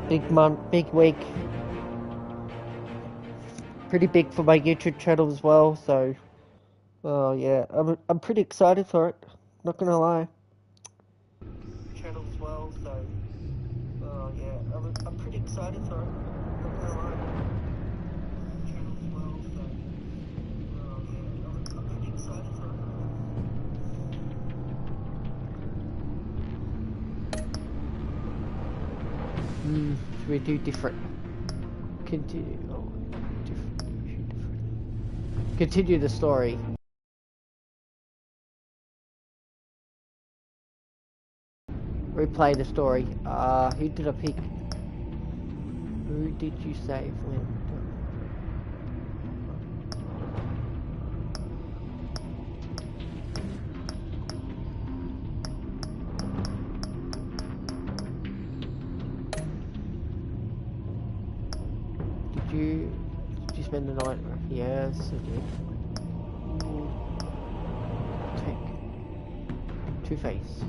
Big month, big week. Pretty big for my YouTube channel as well, so yeah, I'm pretty excited for it. Not gonna lie. Channel as well, so yeah, I'm pretty excited for it. Not gonna lie. Channel as well, so yeah, I'm pretty excited for it. Should we do different? Continue. Oh, different. Continue the story. Replay the story. Who did I pick? Who did you save when? Did you spend the night? Yes, I did. Take Two-Face.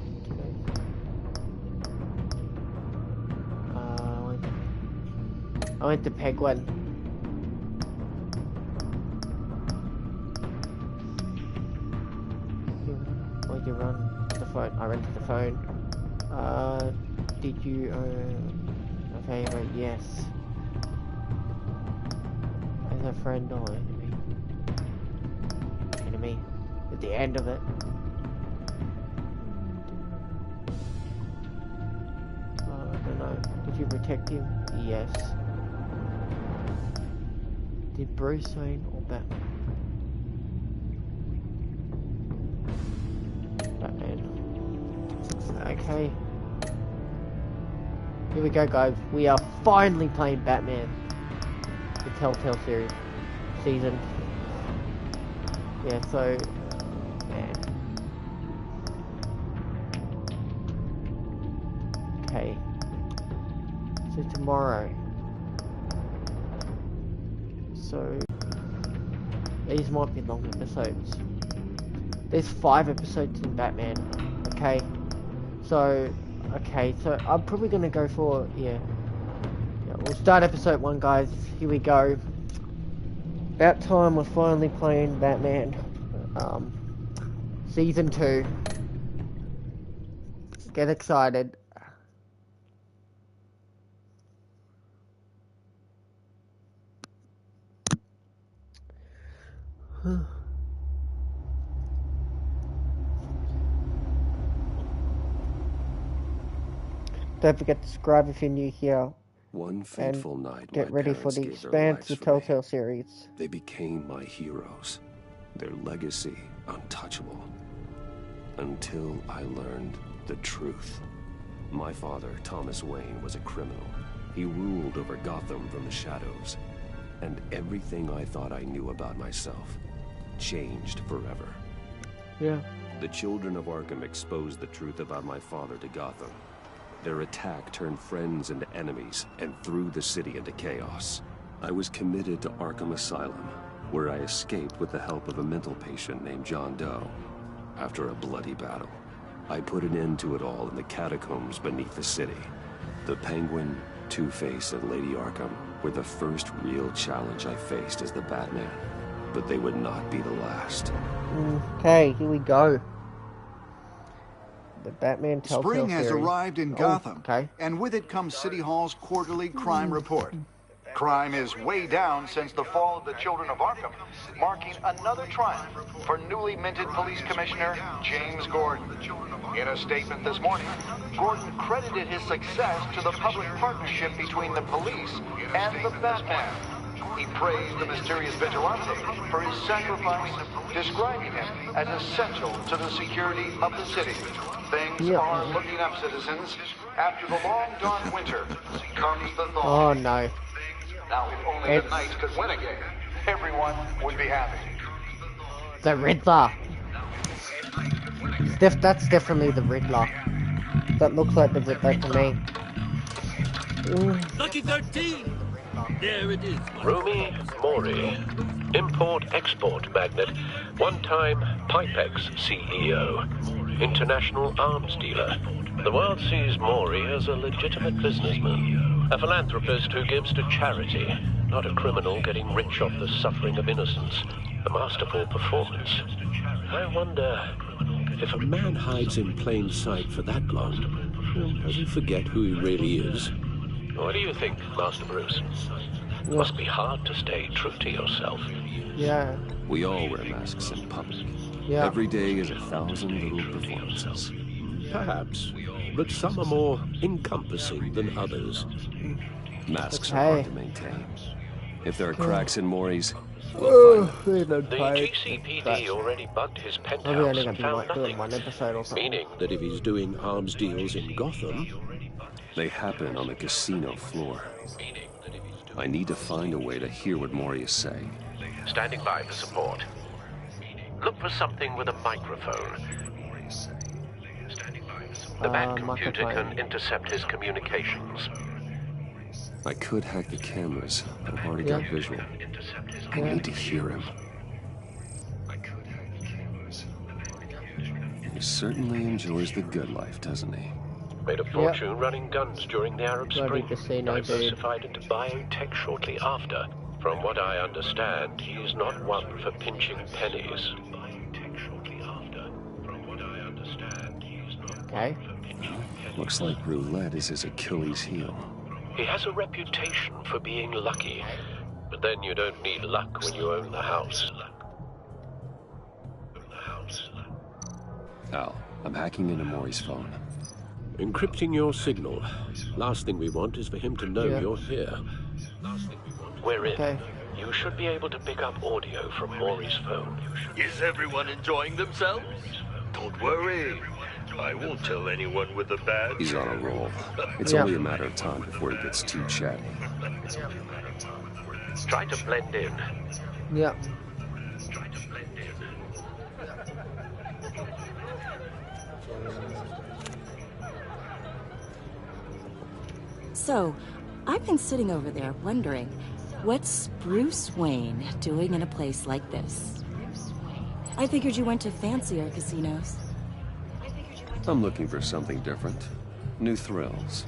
I went to Penguin. Why'd you run the phone? I rented the phone. Did you a favor? Yes. As a friend or enemy? Enemy. At the end of it. I don't know. Did you protect him? Yes. Did Bruce Wayne or Batman? Batman. Okay. Here we go, guys. We are finally playing Batman. The Telltale series. Season. Yeah, so... man. Okay. So tomorrow. So these might be long episodes. There's 5 episodes in Batman. Okay. So I'm probably gonna go for yeah, we'll start episode 1, guys. Here we go. About time we're finally playing Batman. Season 2. Get excited. Don't forget to subscribe if you're new here. One fateful night, get ready for the Expanse of Telltale series. They became my heroes. Their legacy untouchable. Until I learned the truth. My father, Thomas Wayne, was a criminal. He ruled over Gotham from the shadows. And everything I thought I knew about myself changed forever. Yeah. The children of Arkham exposed the truth about my father to Gotham. Their attack turned friends into enemies and threw the city into chaos. I was committed to Arkham Asylum, where I escaped with the help of a mental patient named John Doe. After a bloody battle, I put an end to it all in the catacombs beneath the city. The Penguin, Two-Face, and Lady Arkham were the first real challenge I faced as the Batman. But they would not be the last. Okay, here we go. The Batman Telltale Spring has series. arrived in Gotham, okay. and with it comes City Hall's quarterly crime report. Crime is way down since the fall of the Children of Arkham, marking another triumph for newly minted Police Commissioner James Gordon. In a statement this morning, Gordon credited his success to the public partnership between the police and the Batman. He praised the mysterious vigilante for his sacrifice, describing him as essential to the security of the city. Things are looking up, citizens. After the long, dark winter comes the thaw. Oh no. Now, if only the Knights could win again, everyone would be happy. The Riddler. That's definitely the Riddler. That looks like the Riddler to me. Lucky 13! There it is. Rumi Mori, import-export magnate, one-time Pipex CEO, international arms dealer, The world sees Maury as a legitimate businessman, a philanthropist who gives to charity, not a criminal getting rich off the suffering of innocence. A masterful performance. I wonder If a man hides in plain sight for that long, does he forget who he really is? What do you think, Master Bruce? Must be hard to stay true to yourself. Yeah. We all wear masks in public. Yeah. Every day is 1,000 little performances. Perhaps, but some are more encompassing than others. Masks are Okay. hard to maintain. If there are cracks in Maury's, Oh, The GCPD already bugged his Probably only penthouse gonna and be found like doing nothing. one episode or something. Meaning, That if he's doing arms deals in Gotham, they happen on the casino floor. I need to find a way to hear what Maury is saying. standing by for support. Look for something with a microphone. The Bat computer microphone. can intercept his communications. I could hack the cameras, but I've already got visual. I need to hear him. He certainly enjoys the good life, doesn't he? Made a fortune running guns during the Arab Bloody Spring. casino, dude. Diversified into biotech shortly after. From what I understand, he's not one for pinching pennies. Okay. Looks like roulette is his Achilles heel. He has a reputation for being lucky, but then you don't need luck when you own the house. Al, I'm hacking into Maury's phone. encrypting your signal. Last thing we want is for him to know you're here. We're in. Okay. You should be able to pick up audio from Maury's phone. Is everyone enjoying themselves? Don't worry. I won't tell anyone with a badge. He's on a roll. It's Yeah. only a matter of time before he gets too chatty. Try to blend in. Yeah. So, I've been sitting over there wondering, what's Bruce Wayne doing in a place like this? I figured you went to fancier casinos. I'm looking for something different. New thrills.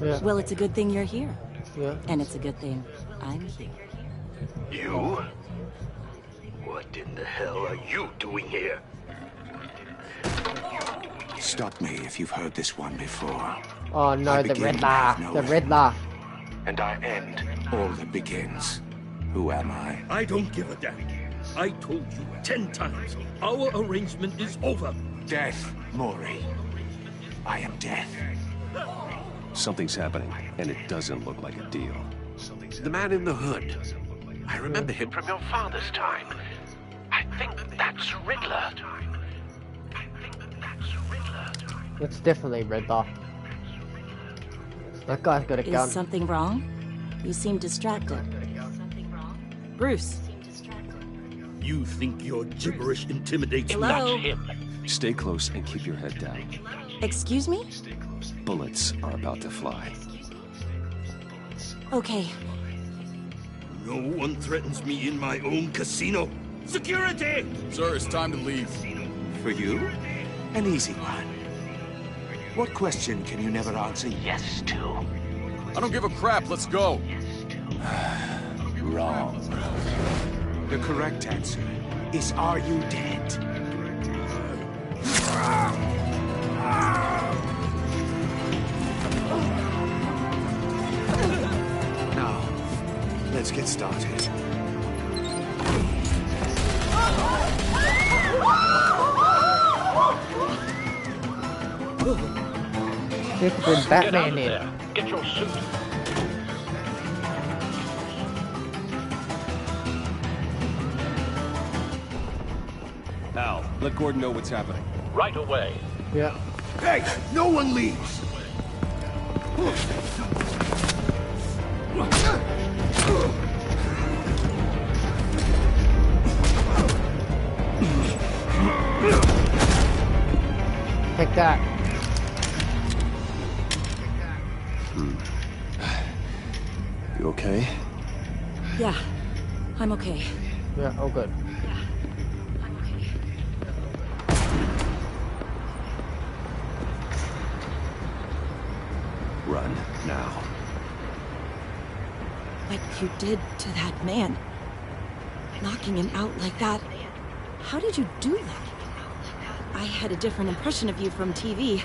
Yeah. Well, it's a good thing you're here. Yeah. And it's a good thing I'm here. You? What in the hell are you doing here? Stop me if you've heard this one before. Oh no, I the begin Riddler. with The no Riddler. And I end all that begins. Who am I? I don't give a damn. I told you 10 times. Our arrangement is over. Death, Maury. I am death. Something's happening, and it doesn't look like a deal. The man in the hood. I remember him from your father's time. I think that's Riddler. It's definitely Riddler. That guy's got a gun. Is something wrong? You seem distracted. Bruce. You think your gibberish intimidates me? Hello? Not him. Stay close and keep your head down. Excuse me? Bullets are about to fly. Okay. No one threatens me in my own casino. Security! Sir, it's time to leave. For you? An easy one. What question can you never answer yes to? I don't give a crap. Let's go. Wrong. The correct answer is, are you dead? Now, let's get started. This is Get out Batman of in. there. Get your suit. Al, let Gordon know what's happening. Right away. Yeah. Hey, no one leaves! Take that. You okay? Yeah, I'm okay. Yeah, all good. now. What you did to that man, knocking him out like that, how did you do that? I had a different impression of you from TV.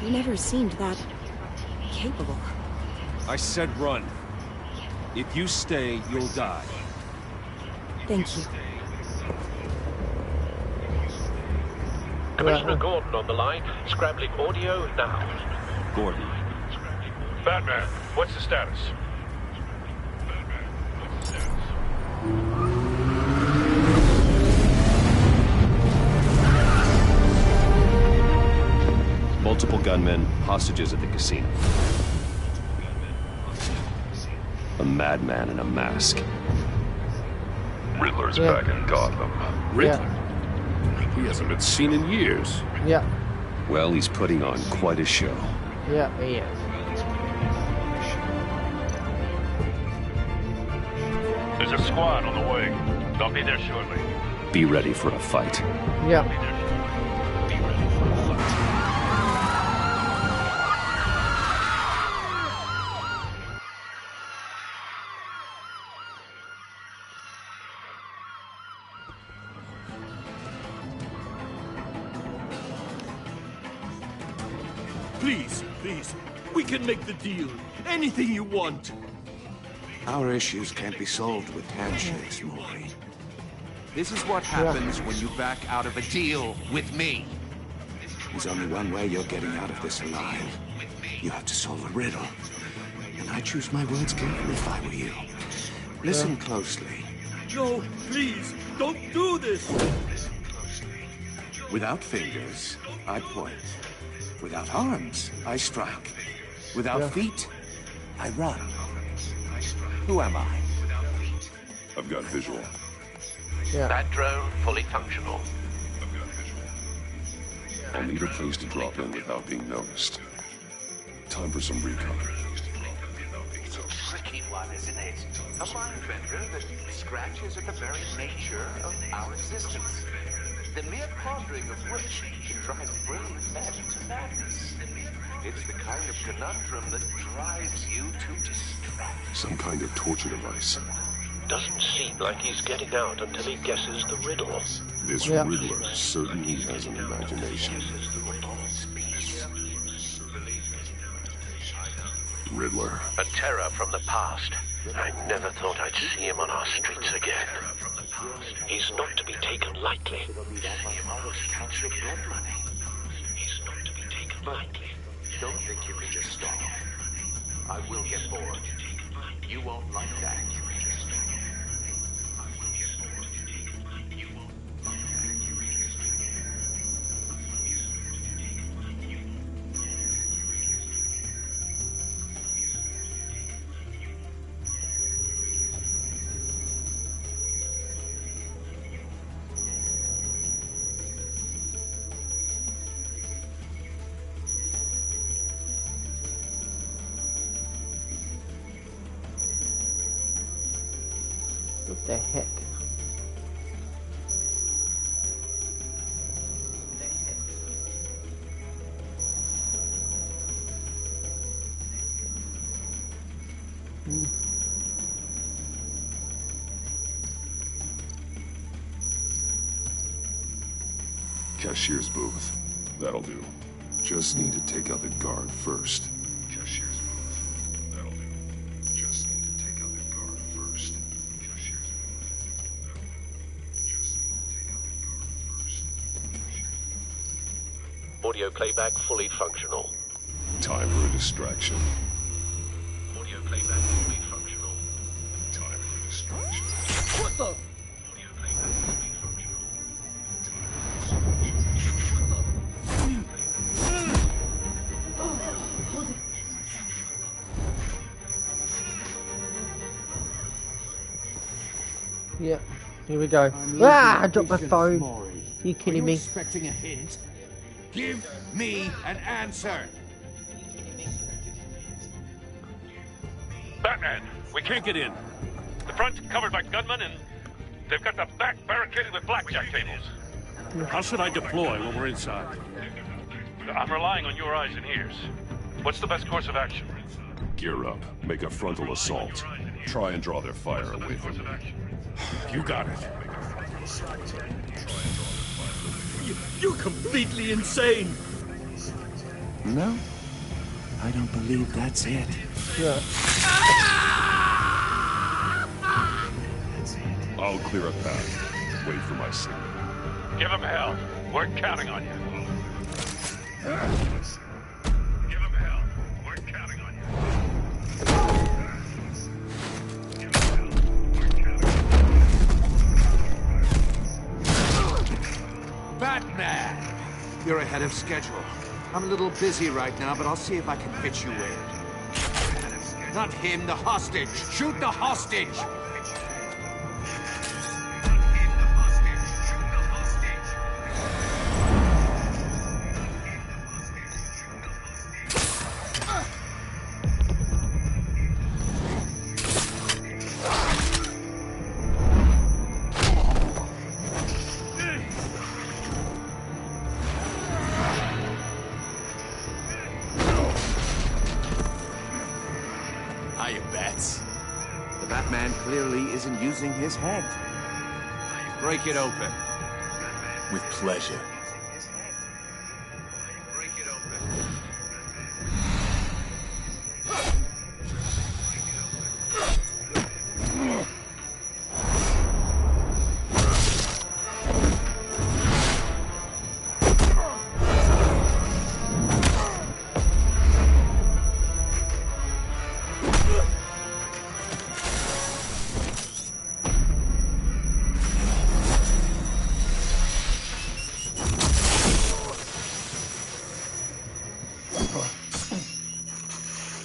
You never seemed that capable. I said run. If you stay, you'll die. Thank you. Commissioner Gordon on the line. Scrabbling audio now. Gordon. Batman, what's the status? Multiple gunmen, hostages at the casino. A madman in a mask. Riddler's back in Gotham. Riddler? He hasn't been seen in years. Yeah. Well, he's putting on quite a show. Yeah, he is. There's a squad on the way. They'll be there shortly. Be ready for a fight. Yeah. Please, we can make the deal. Anything you want. Our issues can't be solved with handshakes, Maury. This is what happens when you back out of a deal with me. There's only one way you're getting out of this alive. You have to solve a riddle. And I choose my words carefully if I were you. Listen closely. No, please, don't do this. Without fingers, I point. Without arms, I strike. Without feet, I run. Who am I? I've got visual. Yeah. That drone fully functional. I'll need a place to drop in without being noticed. Time for some recon. It's a tricky one, isn't it? A mind bender that scratches at the very nature of our existence. The mere pondering of which can drive brilliant men to madness. It's the kind of conundrum that drives you to distract. Some kind of torture device. Doesn't seem like he's getting out until he guesses the riddle. This Riddler certainly has an imagination. Riddler. A terror from the past. I never thought I'd see him on our streets again. He's not to be taken lightly. He's not to be taken lightly. Don't think you can just stop. I will get bored. You won't like that. What the heck? Cashier's booth. That'll do. Just need to take out the guard first. Cashier's booth. That'll do. Just need to take out the guard first. Cashier's booth. That'll do. Just need to take out the guard first. Audio playback fully functional. Time for a distraction. Audio playback fully functional. Time for a distraction. What the? Audio playback fully functional. Yeah, here we go. I dropped my phone. Are you kidding me? Expecting a hint? Give me an answer. Batman, we can't get in. The front's covered by gunmen and they've got the back barricaded with blackjack tables. How should I deploy when we're inside? I'm relying on your eyes and ears. What's the best course of action? Gear up. Make a frontal assault. Try and draw their fire away from me. You got it. You're completely insane! No, I don't believe that's it. Yeah. I'll clear a path. Wait for my signal. Give him hell. We're counting on you. Give him hell. We're counting on you. Batman! You're ahead of schedule. I'm a little busy right now, but I'll see if I can fit you in. Not him, the hostage! Shoot the hostage! Hiya, Bats. The Batman clearly isn't using his head. Break it open. With pleasure. Break it open.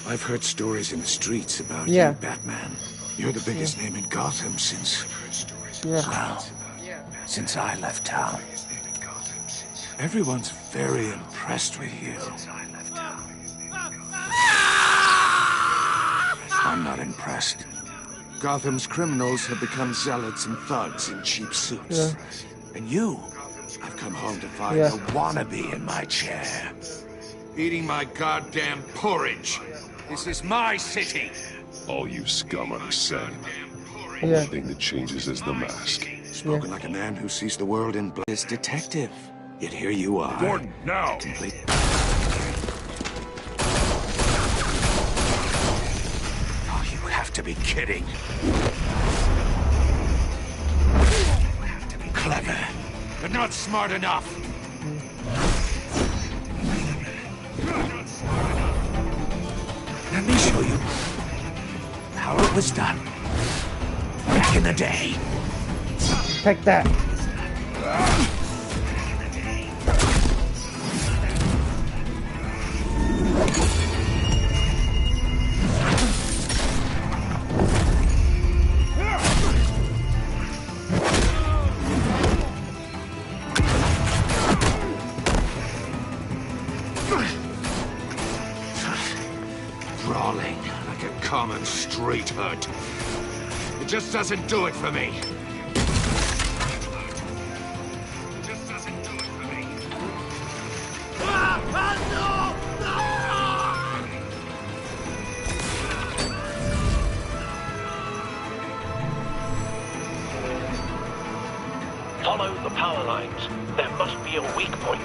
I've heard stories in the streets about Yeah. you, Batman. You're the biggest name in Gotham since... Yeah. Well, since I left town. Everyone's very impressed with you. I'm not impressed. Gotham's criminals have become zealots and thugs in cheap suits. Yeah. And you, I've come home to find Yeah. a wannabe in my chair. Eating my goddamn porridge. This is my city. All you scum are the same. Yeah. Only thing that changes is the mask. Spoken like a man who sees the world in blood. This detective. Yet here you are. Gordon, now! Complete. Oh, you have to be kidding. Clever, but not smart enough. Let me show you how it was done back in the day. Take that. Brawling like a common street hood. It just doesn't do it for me. It just doesn't do it for me. Follow the power lines. There must be a weak point.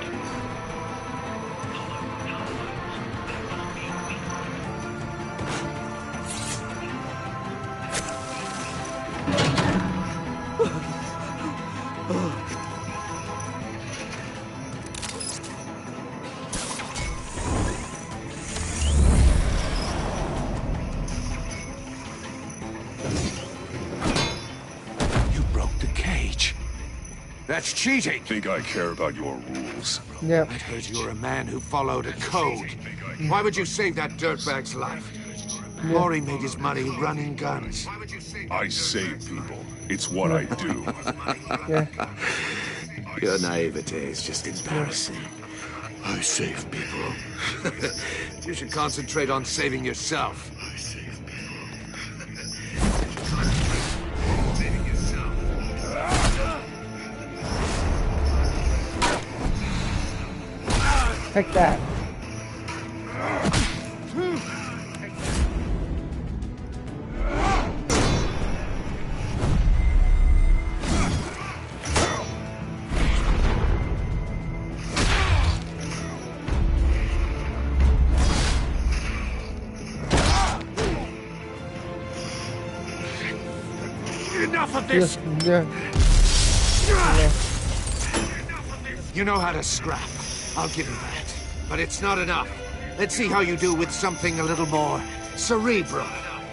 You broke the cage. That's cheating. Think I care about your rules? Yeah. I'd heard you were a man who followed a code. Why would you save that dirtbag's life? Maury made his money running guns. I save people. It's what I do. Yeah. Your naivete is just embarrassing. I save people. You should concentrate on saving yourself. I save Take that. Enough of this! Yeah. You know how to scrap. I'll give you that. But it's not enough. Let's see how you do with something a little more cerebral.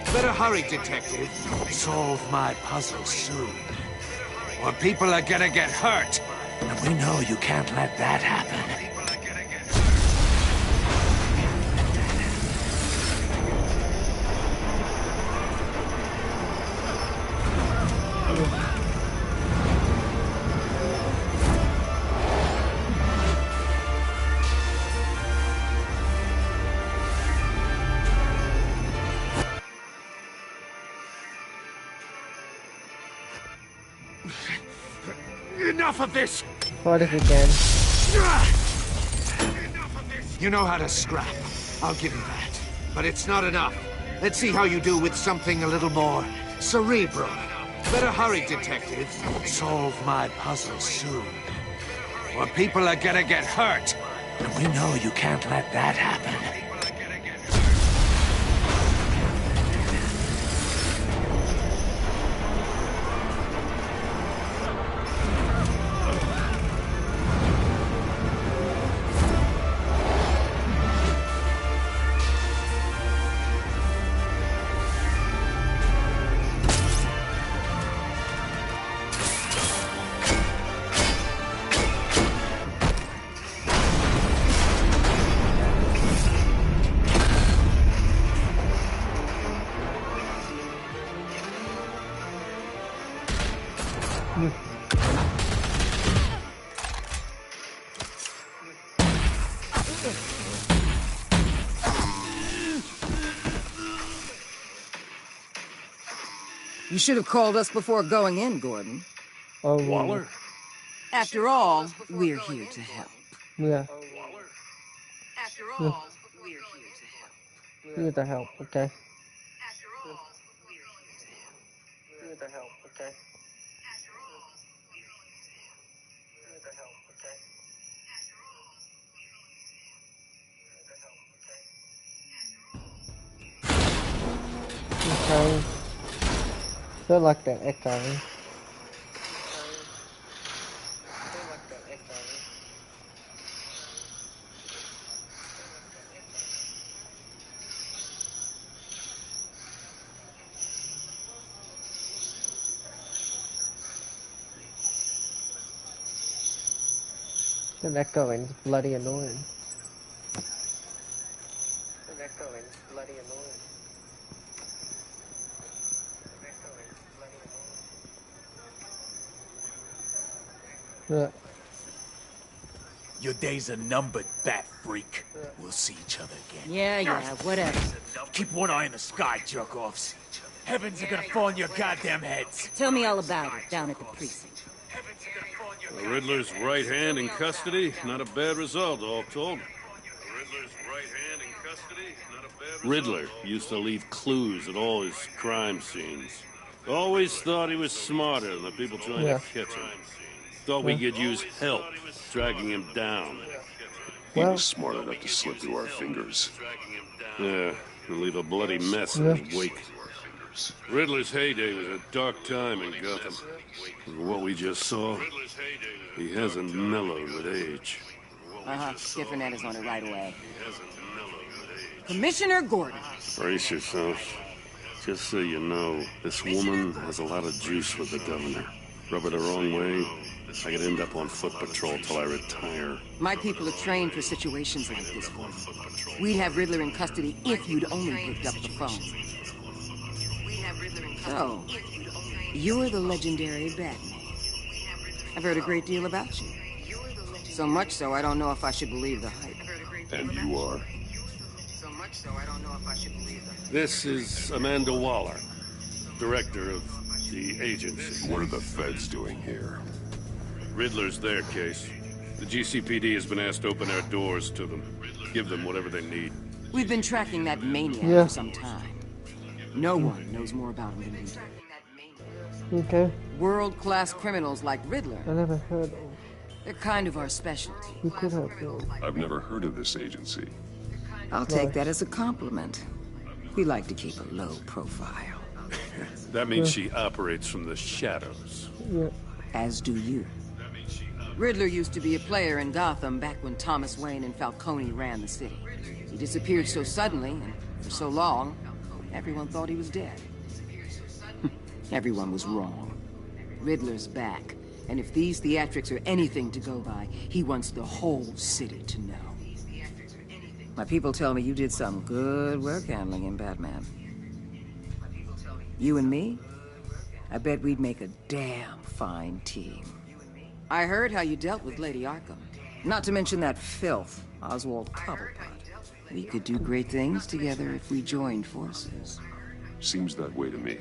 Better hurry, detective. Solve my puzzle soon. Or people are gonna get hurt. And we know you can't let that happen. Enough of this! Fight it again. You know how to scrap. I'll give you that. But it's not enough. Let's see how you do with something a little more cerebral. Better hurry, detective. Solve my puzzle soon. Or people are gonna get hurt. And we know you can't let that happen. You should have called us before going in, Gordon. Oh, Waller? After all, we're here to help. Yeah. After all, we're here to help. Here to help, okay. After all, we're here to help. Here to help, okay. After all, we're here to help. Here to help, okay. Okay. Still like that echoing. The echoing's bloody annoying. The echoing's bloody annoying. Yeah. Your days are numbered, bat freak. We'll see each other again. Yeah, whatever. Keep one eye in the sky, jerk-offs. Heavens are gonna fall on your goddamn heads. Tell me all about it down at the precinct. The Riddler's right hand in custody, not a bad result, all told. Riddler used to leave clues at all his crime scenes. Always thought he was smarter than the people trying to catch him. Thought we could use help dragging him down. He was smart enough to slip through our fingers. Yeah, and leave a bloody mess in his wake. Riddler's heyday was a dark time in Gotham. And what we just saw, he hasn't mellowed with age. Get Fernandez on it right away. Commissioner Gordon. Brace yourself. Just so you know, this woman has a lot of juice with the governor. Rub it the wrong way, I could end up on foot patrol till I retire. My people are trained for situations like this, Gordon. We'd have Riddler in custody if you'd only picked up the phone. So, you're the legendary Batman. I've heard a great deal about you. So much so, I don't know if I should believe the hype. And you are? So much so, I don't know if I should believe the hype. This is Amanda Waller, director of the agency. What are the feds doing here? Riddler's their case. The GCPD has been asked to open our doors to them. Give them whatever they need. We've been tracking that maniac for some time. No one knows more about him than we do. Okay. World-class criminals like Riddler. I never heard of. They're kind of our specialty. You could have been. I've never heard of this agency. I'll take that as a compliment. We like to keep a low profile. That means she operates from the shadows. Yeah. As do you. Riddler used to be a player in Gotham back when Thomas Wayne and Falcone ran the city. He disappeared so suddenly and for so long, everyone thought he was dead. Everyone was wrong. Riddler's back, and if these theatrics are anything to go by, he wants the whole city to know. My people tell me you did some good work handling him, Batman. You and me? I bet we'd make a damn fine team. I heard how you dealt with Lady Arkham. Not to mention that filth, Oswald Cobblepot. We could do great things together if we joined forces. Seems that way to me.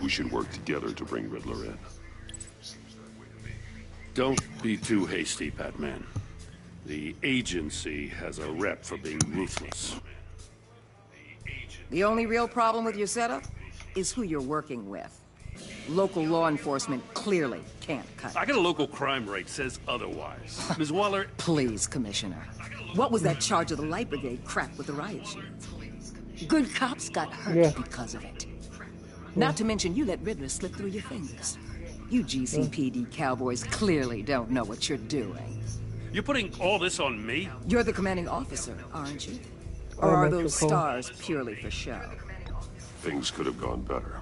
We should work together to bring Riddler in. Don't be too hasty, Batman. The agency has a rep for being ruthless. The only real problem with your setup is who you're working with. Local law enforcement clearly can't cut it. I got a local crime rate says otherwise. Ms. Waller... Please, Commissioner. What was that charge of the Light Brigade crap with the riot shields? Good cops got hurt because of it. Not to mention you let Riddler slip through your fingers. You GCPD cowboys clearly don't know what you're doing. You're putting all this on me? You're the commanding officer, aren't you? Or are those stars purely for show? Things could have gone better.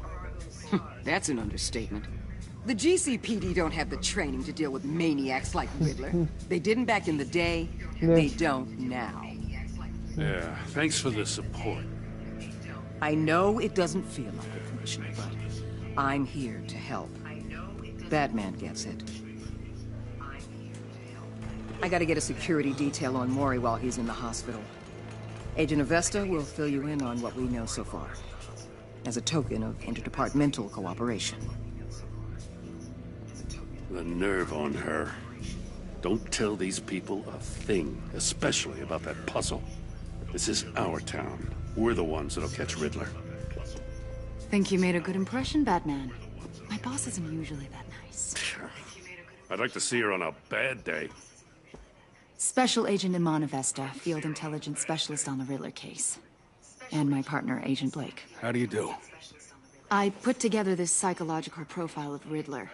That's an understatement. The GCPD don't have the training to deal with maniacs like Riddler. They didn't back in the day, they don't now. Yeah, thanks for the support. I know it doesn't feel like it, Commissioner, but I'm here to help. Batman gets it. I gotta get a security detail on Mori while he's in the hospital. Agent Avesta will fill you in on what we know so far, as a token of interdepartmental cooperation. The nerve on her. Don't tell these people a thing, especially about that puzzle. This is our town. We're the ones that'll catch Riddler. Think you made a good impression, Batman? My boss isn't usually that nice. I'd like to see her on a bad day. Special Agent Iman Avesta, Field Intelligence Specialist on the Riddler case. And my partner, Agent Blake. How do you do? I put together this psychological profile of Riddler.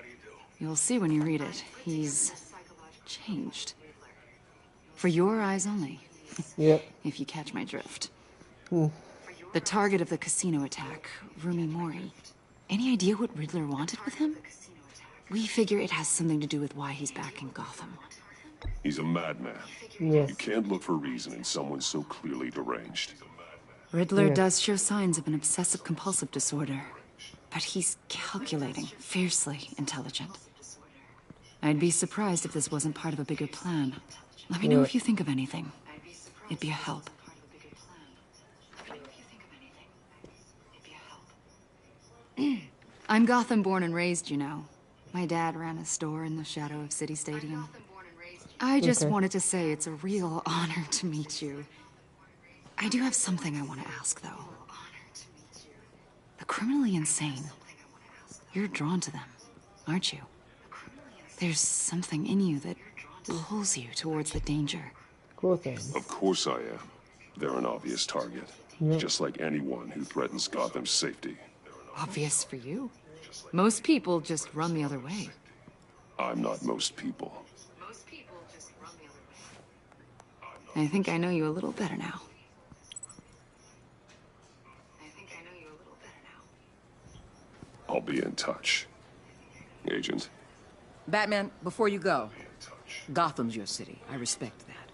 You'll see when you read it. He's changed. For your eyes only. Yep. If you catch my drift. The target of the casino attack, Rumi Mori. Any idea what Riddler wanted with him? We figure it has something to do with why he's back in Gotham. He's a madman. Yeah. You can't look for reason in someone so clearly deranged. Riddler does show signs of an obsessive-compulsive disorder. But he's calculating, fiercely intelligent. I'd be surprised if this wasn't part of a bigger plan. Let me know if you think of anything. It'd be a help. I'm Gotham born and raised, you know. My dad ran a store in the shadow of City Stadium. I just wanted to say it's a real honor to meet you. I do have something I want to ask, though. The criminally insane. You're drawn to them, aren't you? There's something in you that pulls you towards the danger. Of course I am. They're an obvious target. Just like anyone who threatens Gotham's safety. Obvious for you. Most people just run the other way. I'm not most people. I think I know you a little better now. I'll be in touch. Agent. Batman, before you go, Gotham's your city. I respect that.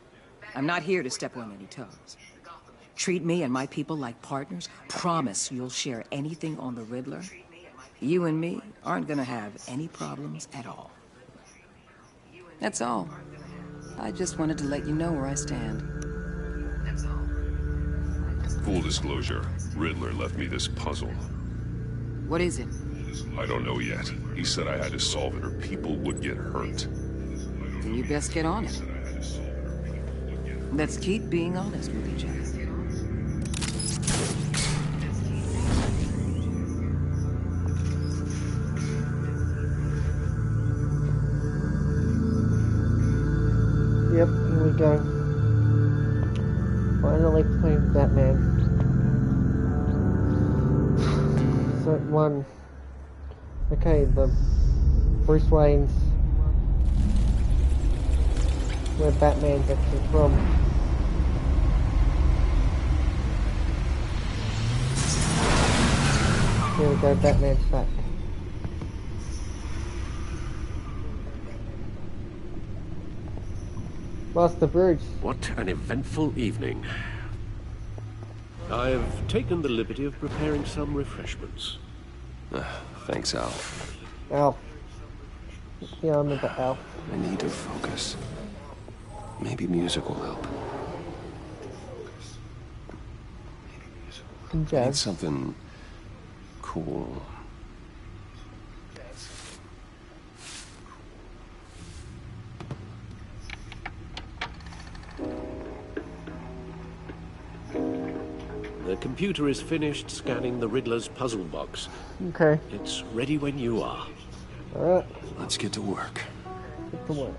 I'm not here to step on any toes. Treat me and my people like partners. Promise you'll share anything on the Riddler. You and me aren't gonna have any problems at all. That's all. I just wanted to let you know where I stand. Full disclosure, Riddler left me this puzzle. What is it? I don't know yet. He said I had to solve it or people would get hurt. Then you best get on it. Let's keep being honest with each other. Yep, here we go. Finally playing Batman. Excellent one. Okay, the Bruce Wayne's where Batman's actually from. Here we go, Batman's back. Master Bruce. What an eventful evening. I've taken the liberty of preparing some refreshments. Thanks, Al. Al. Yeah, I remember Al. I need to focus. Maybe music will help. Some I need jazz. something cool. The computer is finished scanning the Riddler's puzzle box. Okay. It's ready when you are. Alright. Let's get to work. Get to work.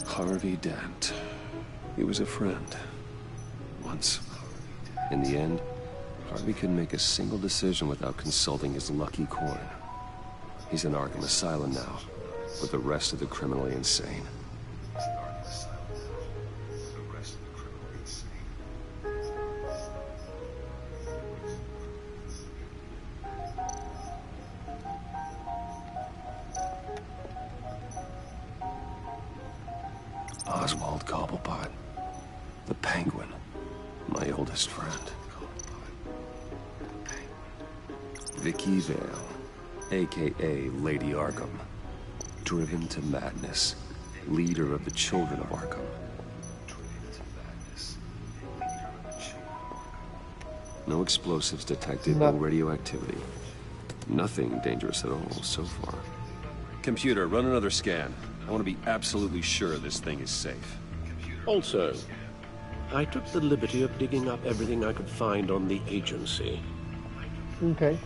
Harvey Dent. He was a friend. Once. In the end, Harvey couldn't make a single decision without consulting his lucky coin. He's in Arkham Asylum now, with the rest of the criminally insane. Oswald Cobblepot, the Penguin, my oldest friend. Vicky Vale, a.k.a. Lady Arkham, driven to madness, leader of the Children of Arkham. No explosives detected, no radioactivity. Nothing dangerous at all so far. Computer, run another scan. I want to be absolutely sure this thing is safe. Also, I took the liberty of digging up everything I could find on the agency. Okay.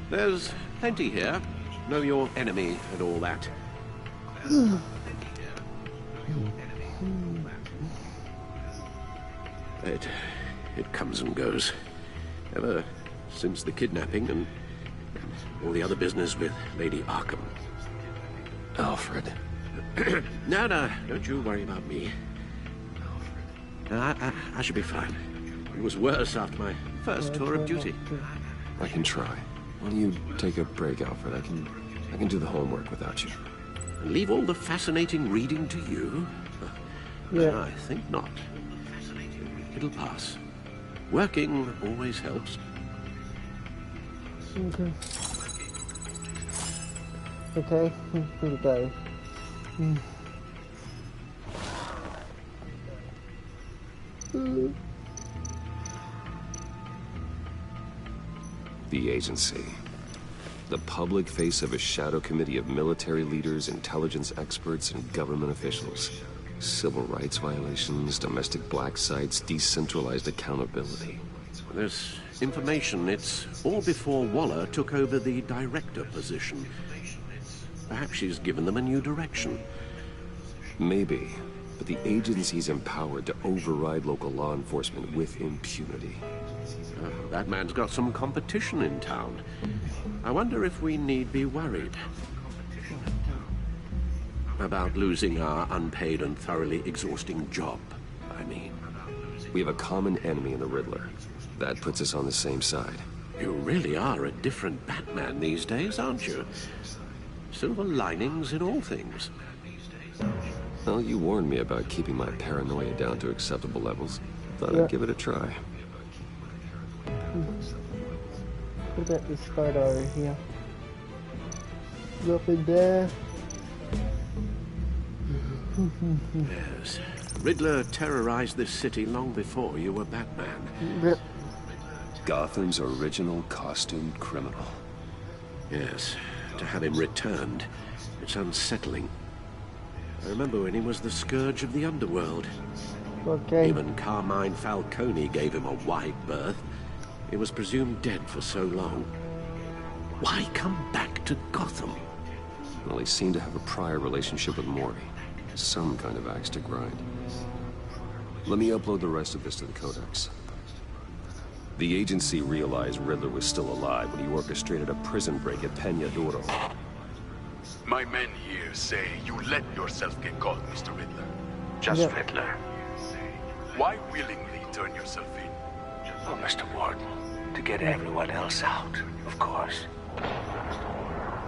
There's plenty here. Know your enemy and all that. It comes and goes. Ever since the kidnapping and all the other business with Lady Arkham. Alfred. No, don't you worry about me. I should be fine. It was worse after my first tour of duty. I can try. Why don't you take a break, Alfred? I can do the homework without you. And leave all the fascinating reading to you? Yeah. I think not. It'll pass. Working always helps. Okay. Okay, here we go. The agency. The public face of a shadow committee of military leaders, intelligence experts, and government officials. Civil rights violations, domestic black sites, decentralized accountability. This information, it's all before Waller took over the director position. Perhaps she's given them a new direction. Maybe, but the agency's empowered to override local law enforcement with impunity. That man's got some competition in town. I wonder if we need be worried about losing our unpaid and thoroughly exhausting job, I mean. We have a common enemy in the Riddler. That puts us on the same side. You really are a different Batman these days, aren't you? Silver linings in all things. Well, you warned me about keeping my paranoia down to acceptable levels. Thought I'd give it a try. What about this photo here? Up in there. Yes. Riddler terrorized this city long before you were Batman. Yep. Gotham's original costumed criminal. Yes. To have him returned, it's unsettling. I remember when he was the scourge of the underworld. Okay. Even Carmine Falcone gave him a wide berth. He was presumed dead for so long. Why come back to Gotham? Well, he seemed to have a prior relationship with Mori. Some kind of axe to grind. Let me upload the rest of this to the Codex. The agency realized Riddler was still alive when he orchestrated a prison break at Peña Duro. My men here say you let yourself get caught, Mr. Riddler. Just Riddler. Why willingly turn yourself in? Oh, Mr. Warden, to get everyone else out, of course.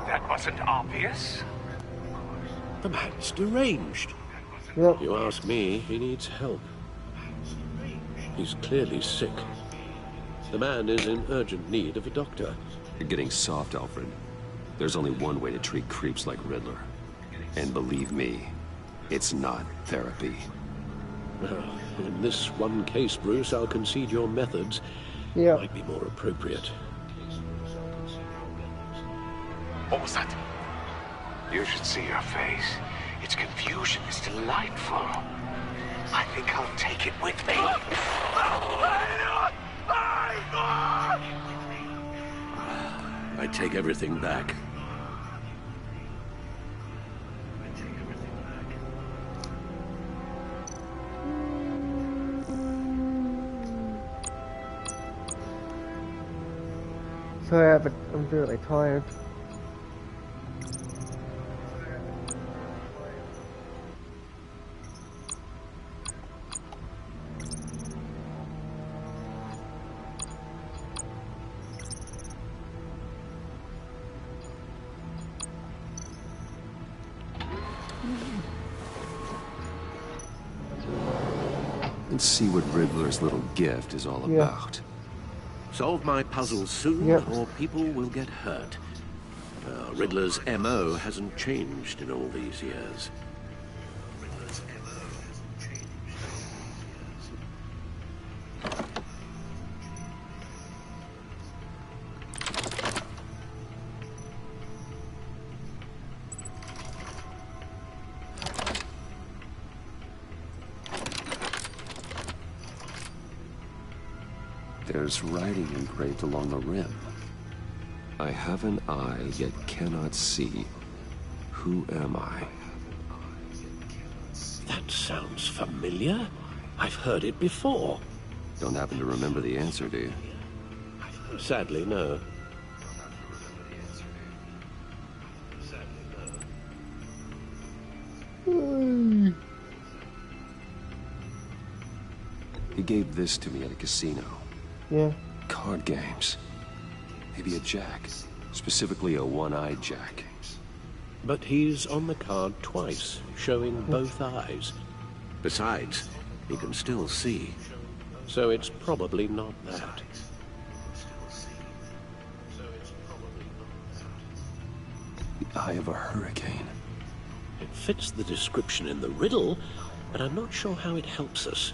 That wasn't obvious? The man's deranged. Yep. You ask me, he needs help. He's clearly sick. The man is in urgent need of a doctor. You're getting soft, Alfred. There's only one way to treat creeps like Riddler. And believe me, it's not therapy. Well, in this one case, Bruce, I'll concede your methods might be more appropriate. What was that? You should see your face. Its confusion is delightful. I think I'll take it with me. I take everything back. Sorry, but I'm really tired. And see what Riddler's little gift is all about. Solve my puzzle soon, or people will get hurt. Riddler's MO hasn't changed in all these years. There's writing engraved along the rim. I have an eye, yet cannot see. Who am I? That sounds familiar. I've heard it before. Don't happen to remember the answer, do you? Sadly, no. He gave this to me at a casino. Yeah. Card games. Maybe a jack. Specifically a one-eyed jack. But he's on the card twice, showing both eyes. Besides, he can still see. So it's probably not that. The eye of a hurricane. It fits the description in the riddle, but I'm not sure how it helps us.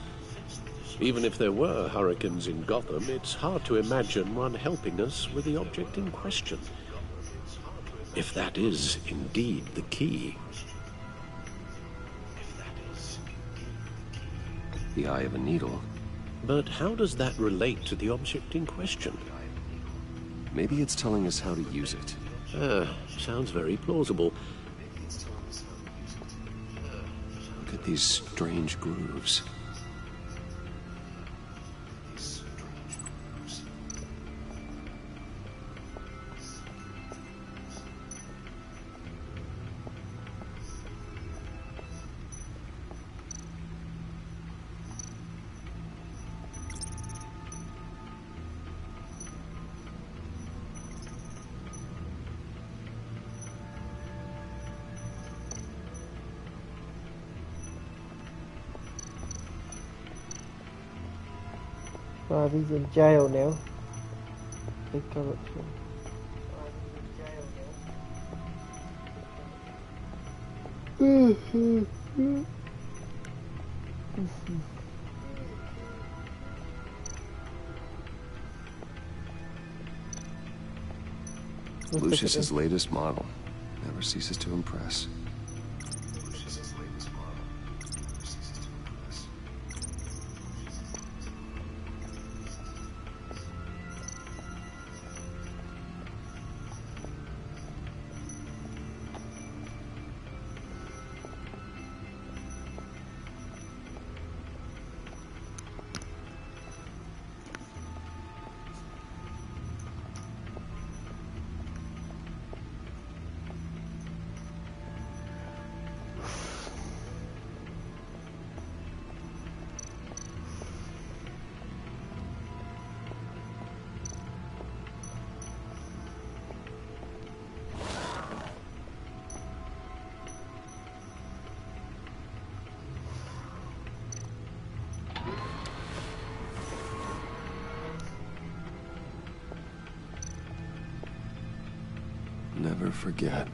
Even if there were hurricanes in Gotham, it's hard to imagine one helping us with the object in question. If that is indeed the key. The eye of a needle. But how does that relate to the object in question? Maybe it's telling us how to use it. Sounds very plausible. Look at these strange grooves. Oh, he's in jail now. They come up to him. Lucius's latest model. Never ceases to impress. Never forget.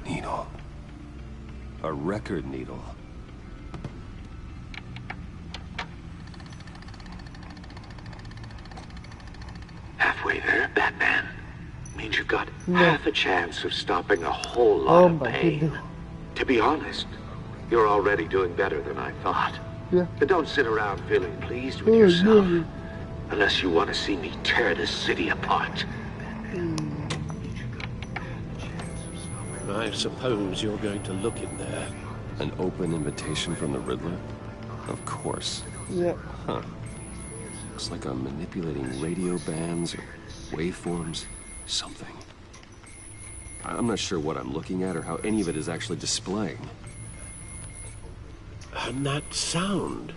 Needle. A record needle. Halfway there, Batman. Means you've got half a chance of stopping a whole lot of pain. Goodness. To be honest, you're already doing better than I thought. Yeah. But don't sit around feeling pleased with yourself. Unless you want to see me tear this city apart. I suppose you're going to look in there. An open invitation from the Riddler? Of course. Yeah. Huh. Looks like I'm manipulating radio bands or waveforms. Something. I'm not sure what I'm looking at or how any of it is actually displaying. And that sound.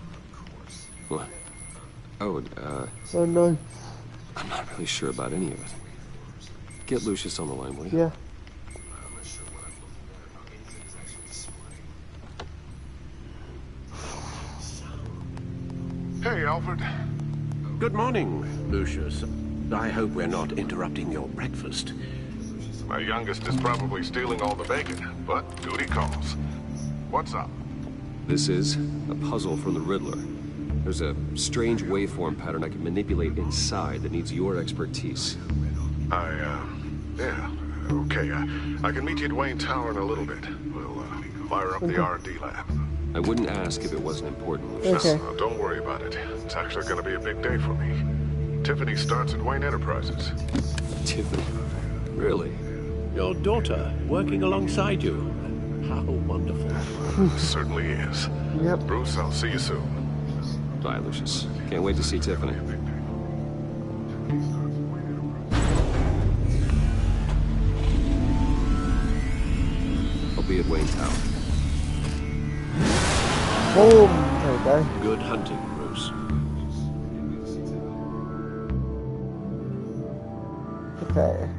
What? Oh, Oh no. I'm not really sure about any of it. Get Lucius on the line, will you? Yeah. Hey, Alfred. Good morning, Lucius. I hope we're not interrupting your breakfast. My youngest is probably stealing all the bacon, but duty calls. What's up? This is a puzzle from the Riddler. There's a strange waveform pattern I can manipulate inside that needs your expertise. Yeah, okay. I can meet you at Wayne Tower in a little bit. We'll fire up the R&D lab. I wouldn't ask if it wasn't important, Lucius. Okay. Don't worry about it. It's actually going to be a big day for me. Tiffany starts at Wayne Enterprises. Tiffany? Really? Your daughter working alongside you. How wonderful. Certainly is. Yep. Bruce, I'll see you soon. Bye, Lucius. Can't wait to see Tiffany. I'll be at Wayne Tower. Boom. There we go. Good hunting, Bruce. Okay.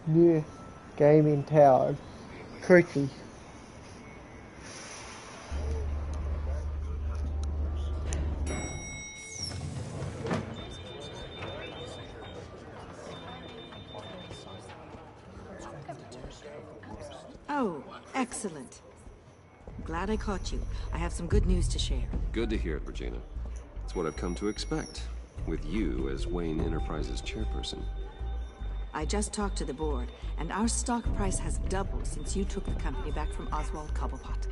New gaming tower. Tricky. Oh, excellent. Glad I caught you. I have some good news to share. Good to hear it, Regina. It's what I've come to expect, with you as Wayne Enterprises chairperson. I just talked to the board, and our stock price has doubled since you took the company back from Oswald Cobblepot.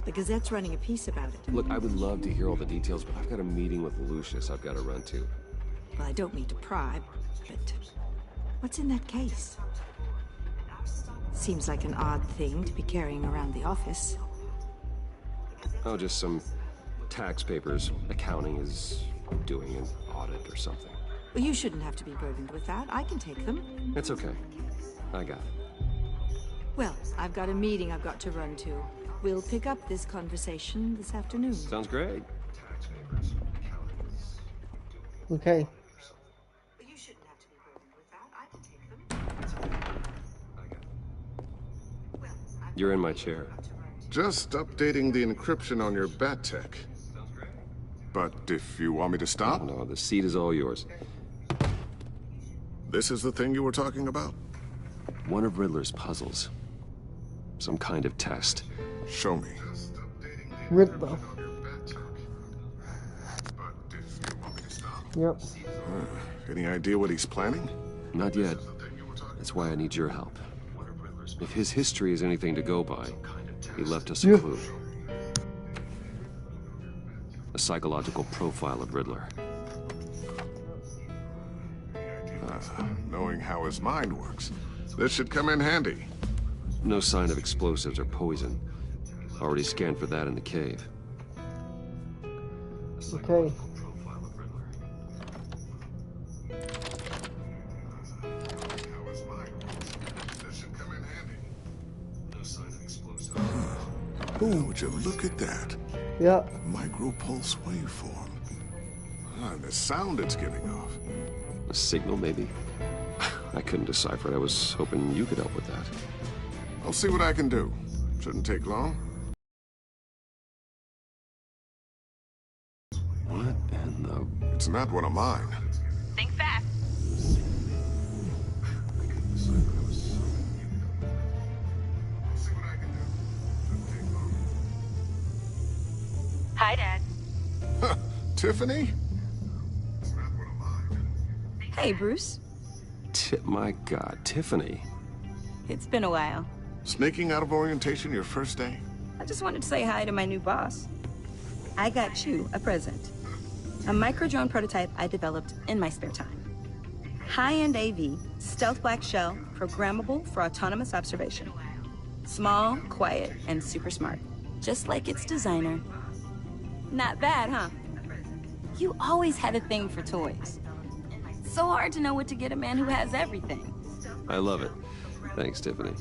The Gazette's running a piece about it. Look, I would love to hear all the details, but I've got a meeting with Lucius I've got to run to. Well, I don't mean to pry, but what's in that case? Seems like an odd thing to be carrying around the office. Oh, just some tax papers. Accounting is doing an audit or something. Well, you shouldn't have to be burdened with that. I can take them. It's okay. I got it. Well, I've got a meeting I've got to run to. We'll pick up this conversation this afternoon. Sounds great. Okay. You shouldn't have to be burdened with that. I can take them. You're in my chair. Just updating the encryption on your bat tech. But if you want me to stop? No, the seat is all yours. This is the thing you were talking about? One of Riddler's puzzles. Some kind of test. Show me. Riddler. Yep. Any idea what he's planning? Not yet. That's why I need your help. If his history is anything to go by, he left us a clue. A psychological profile of Riddler. Knowing how his mind works, this should come in handy. No sign of explosives or poison. Already scanned for that in the cave. Okay. Ooh, would you look at that? Yeah. Micropulse waveform. And the sound it's giving off. A signal, maybe? I couldn't decipher it. I was hoping you could help with that. I'll see what I can do. Shouldn't take long. What in the... It's not one of mine. Think fast. Hi, Dad. Tiffany? Hey, Bruce. My God, Tiffany. It's been a while. Sneaking out of orientation your first day? I just wanted to say hi to my new boss. I got you a present. A micro-drone prototype I developed in my spare time. High-end AV, stealth black shell, programmable for autonomous observation. Small, quiet, and super smart. Just like its designer. Not bad, huh? You always had a thing for toys. So hard to know what to get a man who has everything. I love it. Thanks, Tiffany.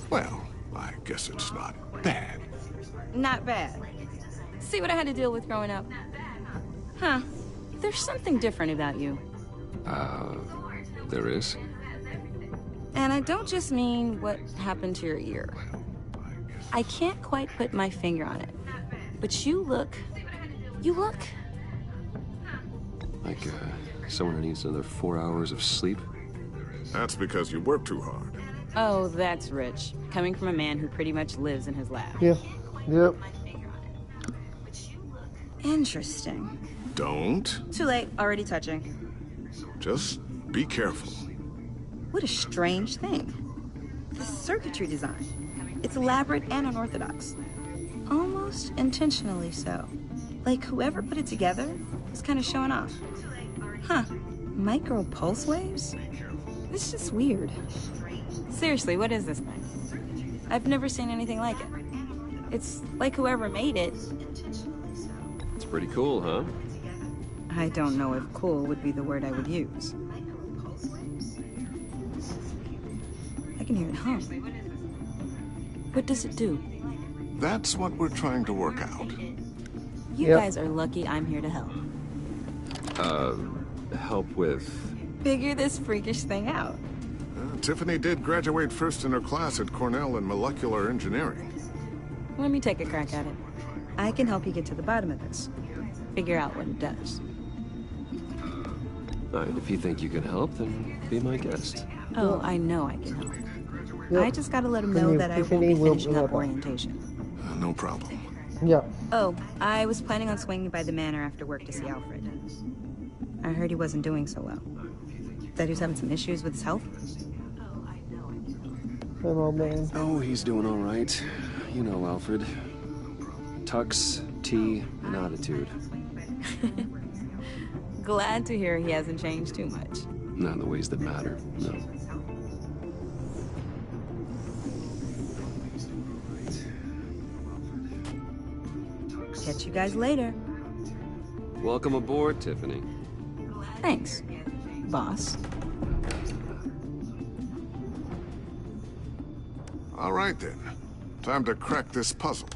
Well, I guess it's not bad. Not bad. See what I had to deal with growing up? Huh. There's something different about you. There is? And I don't just mean what happened to your ear. I can't quite put my finger on it. But you look... Like, someone who needs another 4 hours of sleep? That's because you work too hard. Oh, that's rich. Coming from a man who pretty much lives in his lab. Yeah. Yep. Interesting. Don't. Too late. Already touching. Just be careful. What a strange thing. The circuitry design. It's elaborate and unorthodox. Almost intentionally so. Like whoever put it together was kind of showing off. Huh. Micro pulse waves? It's just weird. Seriously, what is this thing? I've never seen anything like it. It's like whoever made it. It's pretty cool, huh? I don't know if cool would be the word I would use. I can hear it hum. What does it do? That's what we're trying to work out. You guys are lucky I'm here to help. Help with... Figure this freakish thing out. Tiffany did graduate first in her class at Cornell in molecular engineering. Let me take a crack at it. I can help you get to the bottom of this. Figure out what it does. And if you think you can help, then be my guest. Oh, I know I can help. I just gotta let him know that I won't be finishing up orientation. No problem. Yeah. Oh, I was planning on swinging by the manor after work to see Alfred. I heard he wasn't doing so well. That he was having some issues with his health. Oh, man. Oh, he's doing all right. You know, Alfred. Tux, tea, and attitude. Glad to hear he hasn't changed too much. Not in the ways that matter, no. Catch you guys later. Welcome aboard, Tiffany. Thanks, boss. All right, then. Time to crack this puzzle.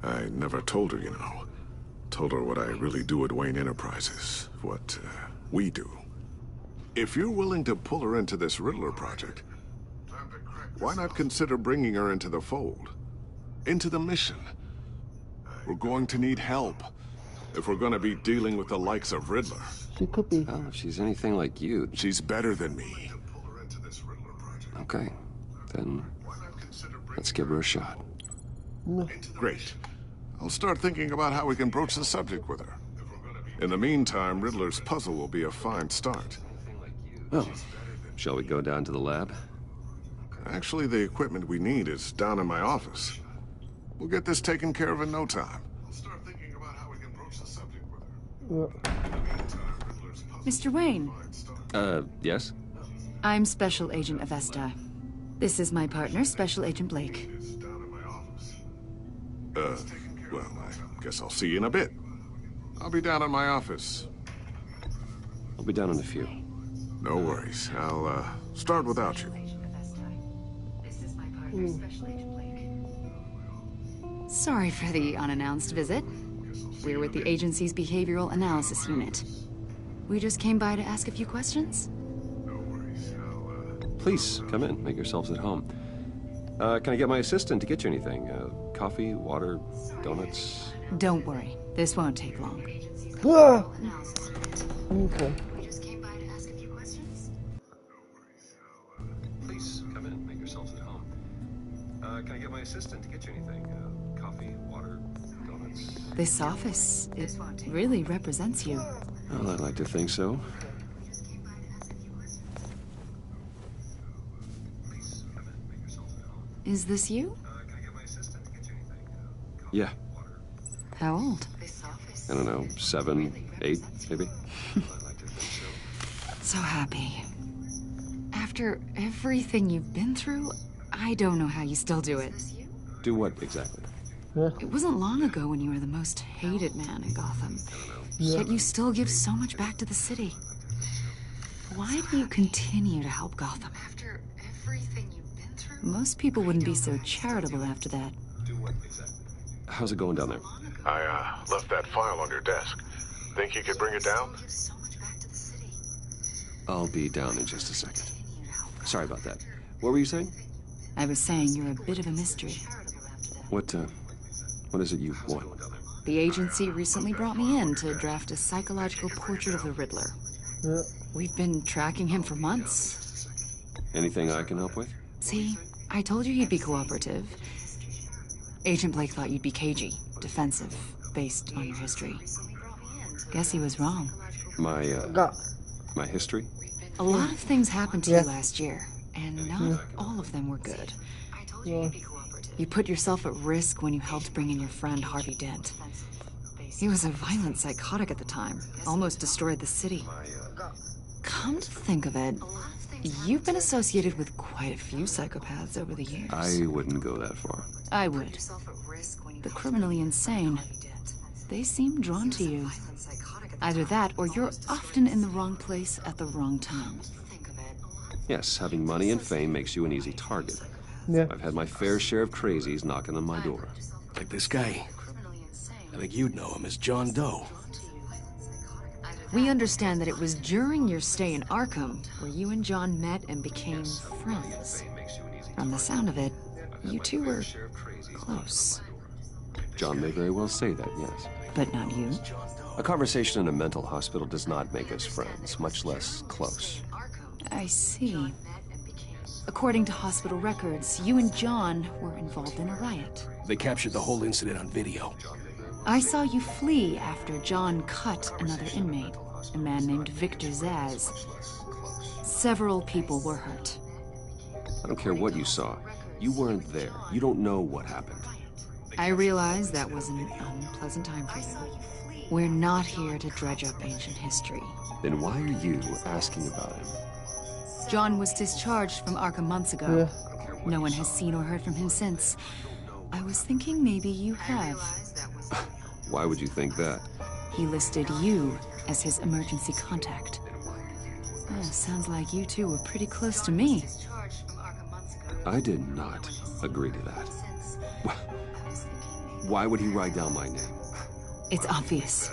I never told her, you know. Told her what I really do at Wayne Enterprises. What, we do. If you're willing to pull her into this Riddler project, why not consider bringing her into the fold? Into the mission? We're going to need help if we're going to be dealing with the likes of Riddler. She could be. Well, if she's anything like you... She's better than me. Okay. Then let's give her a shot. Great. I'll start thinking about how we can broach the subject with her. In the meantime, Riddler's puzzle will be a fine start. Oh, shall we go down to the lab? Actually, the equipment we need is down in my office. We'll get this taken care of in no time. I'll start thinking about how we can broach the subject with her. Mr. Wayne. Yes? I'm Special Agent Avesta. This is my partner, Special Agent Blake. Well, I guess I'll see you in a bit. I'll be down in my office. I'll be down in a few. No worries. I'll, start without you. Sorry for the unannounced visit. We're with the agency's behavioral analysis unit. We just came by to ask a few questions. Please, come in. Make yourselves at home. Can I get my assistant to get you anything? Coffee, water, donuts? Don't worry. This won't take long. Ah! Okay. Please, come in. Make yourselves at home. Can I get my assistant to get you anything? Coffee, water, donuts? This office, it really represents you. Well, I'd like to think so. Is this you? Yeah. How old? I don't know, 7, 8, maybe? So happy. After everything you've been through, I don't know how you still do it. Do what exactly? It wasn't long ago when you were the most hated man in Gotham. Yet you still give so much back to the city. Why do you continue to help Gotham? After everything you've been through? Most people wouldn't be so charitable after that. Do what exactly? How's it going down there? I left that file on your desk. Think you could bring it down? I'll be down in just a second. Sorry about that. What were you saying? I was saying you're a bit of a mystery. What is it you want? The agency recently brought me in to draft a psychological portrait of the Riddler. Yeah. We've been tracking him for months. Anything I can help with? See, I told you he'd be cooperative. Agent Blake thought you'd be cagey, defensive, based on your history. Guess he was wrong. My history? A lot of things happened to you last year, and not all of them were good. Yeah. You put yourself at risk when you helped bring in your friend Harvey Dent. He was a violent psychotic at the time, almost destroyed the city. Come to think of it, you've been associated with quite a few psychopaths over the years. I wouldn't go that far. I would. The criminally insane. They seem drawn to you. Either that, or you're often in the wrong place at the wrong time. Yes, having money and fame makes you an easy target. Yeah. I've had my fair share of crazies knocking on my door. Like this guy. I think you'd know him as John Doe. We understand that it was during your stay in Arkham where you and John met and became friends. From the sound of it, you two were close. John may very well say that, yes. But not you. A conversation in a mental hospital does not make us friends, much less close. I see. According to hospital records, you and John were involved in a riot. They captured the whole incident on video. I saw you flee after John cut another inmate, a man named Victor Zaz. Several people were hurt. I don't care what you saw. You weren't there. You don't know what happened. I realize that was an unpleasant time for you. We're not here to dredge up ancient history. Then why are you asking about him? John was discharged from Arkham months ago. No one has seen or heard from him since. I was thinking maybe you have. Why would you think that? He listed you as his emergency contact. Sounds like you two were pretty close to me. I did not agree to that. Why would he write down my name? It's obvious.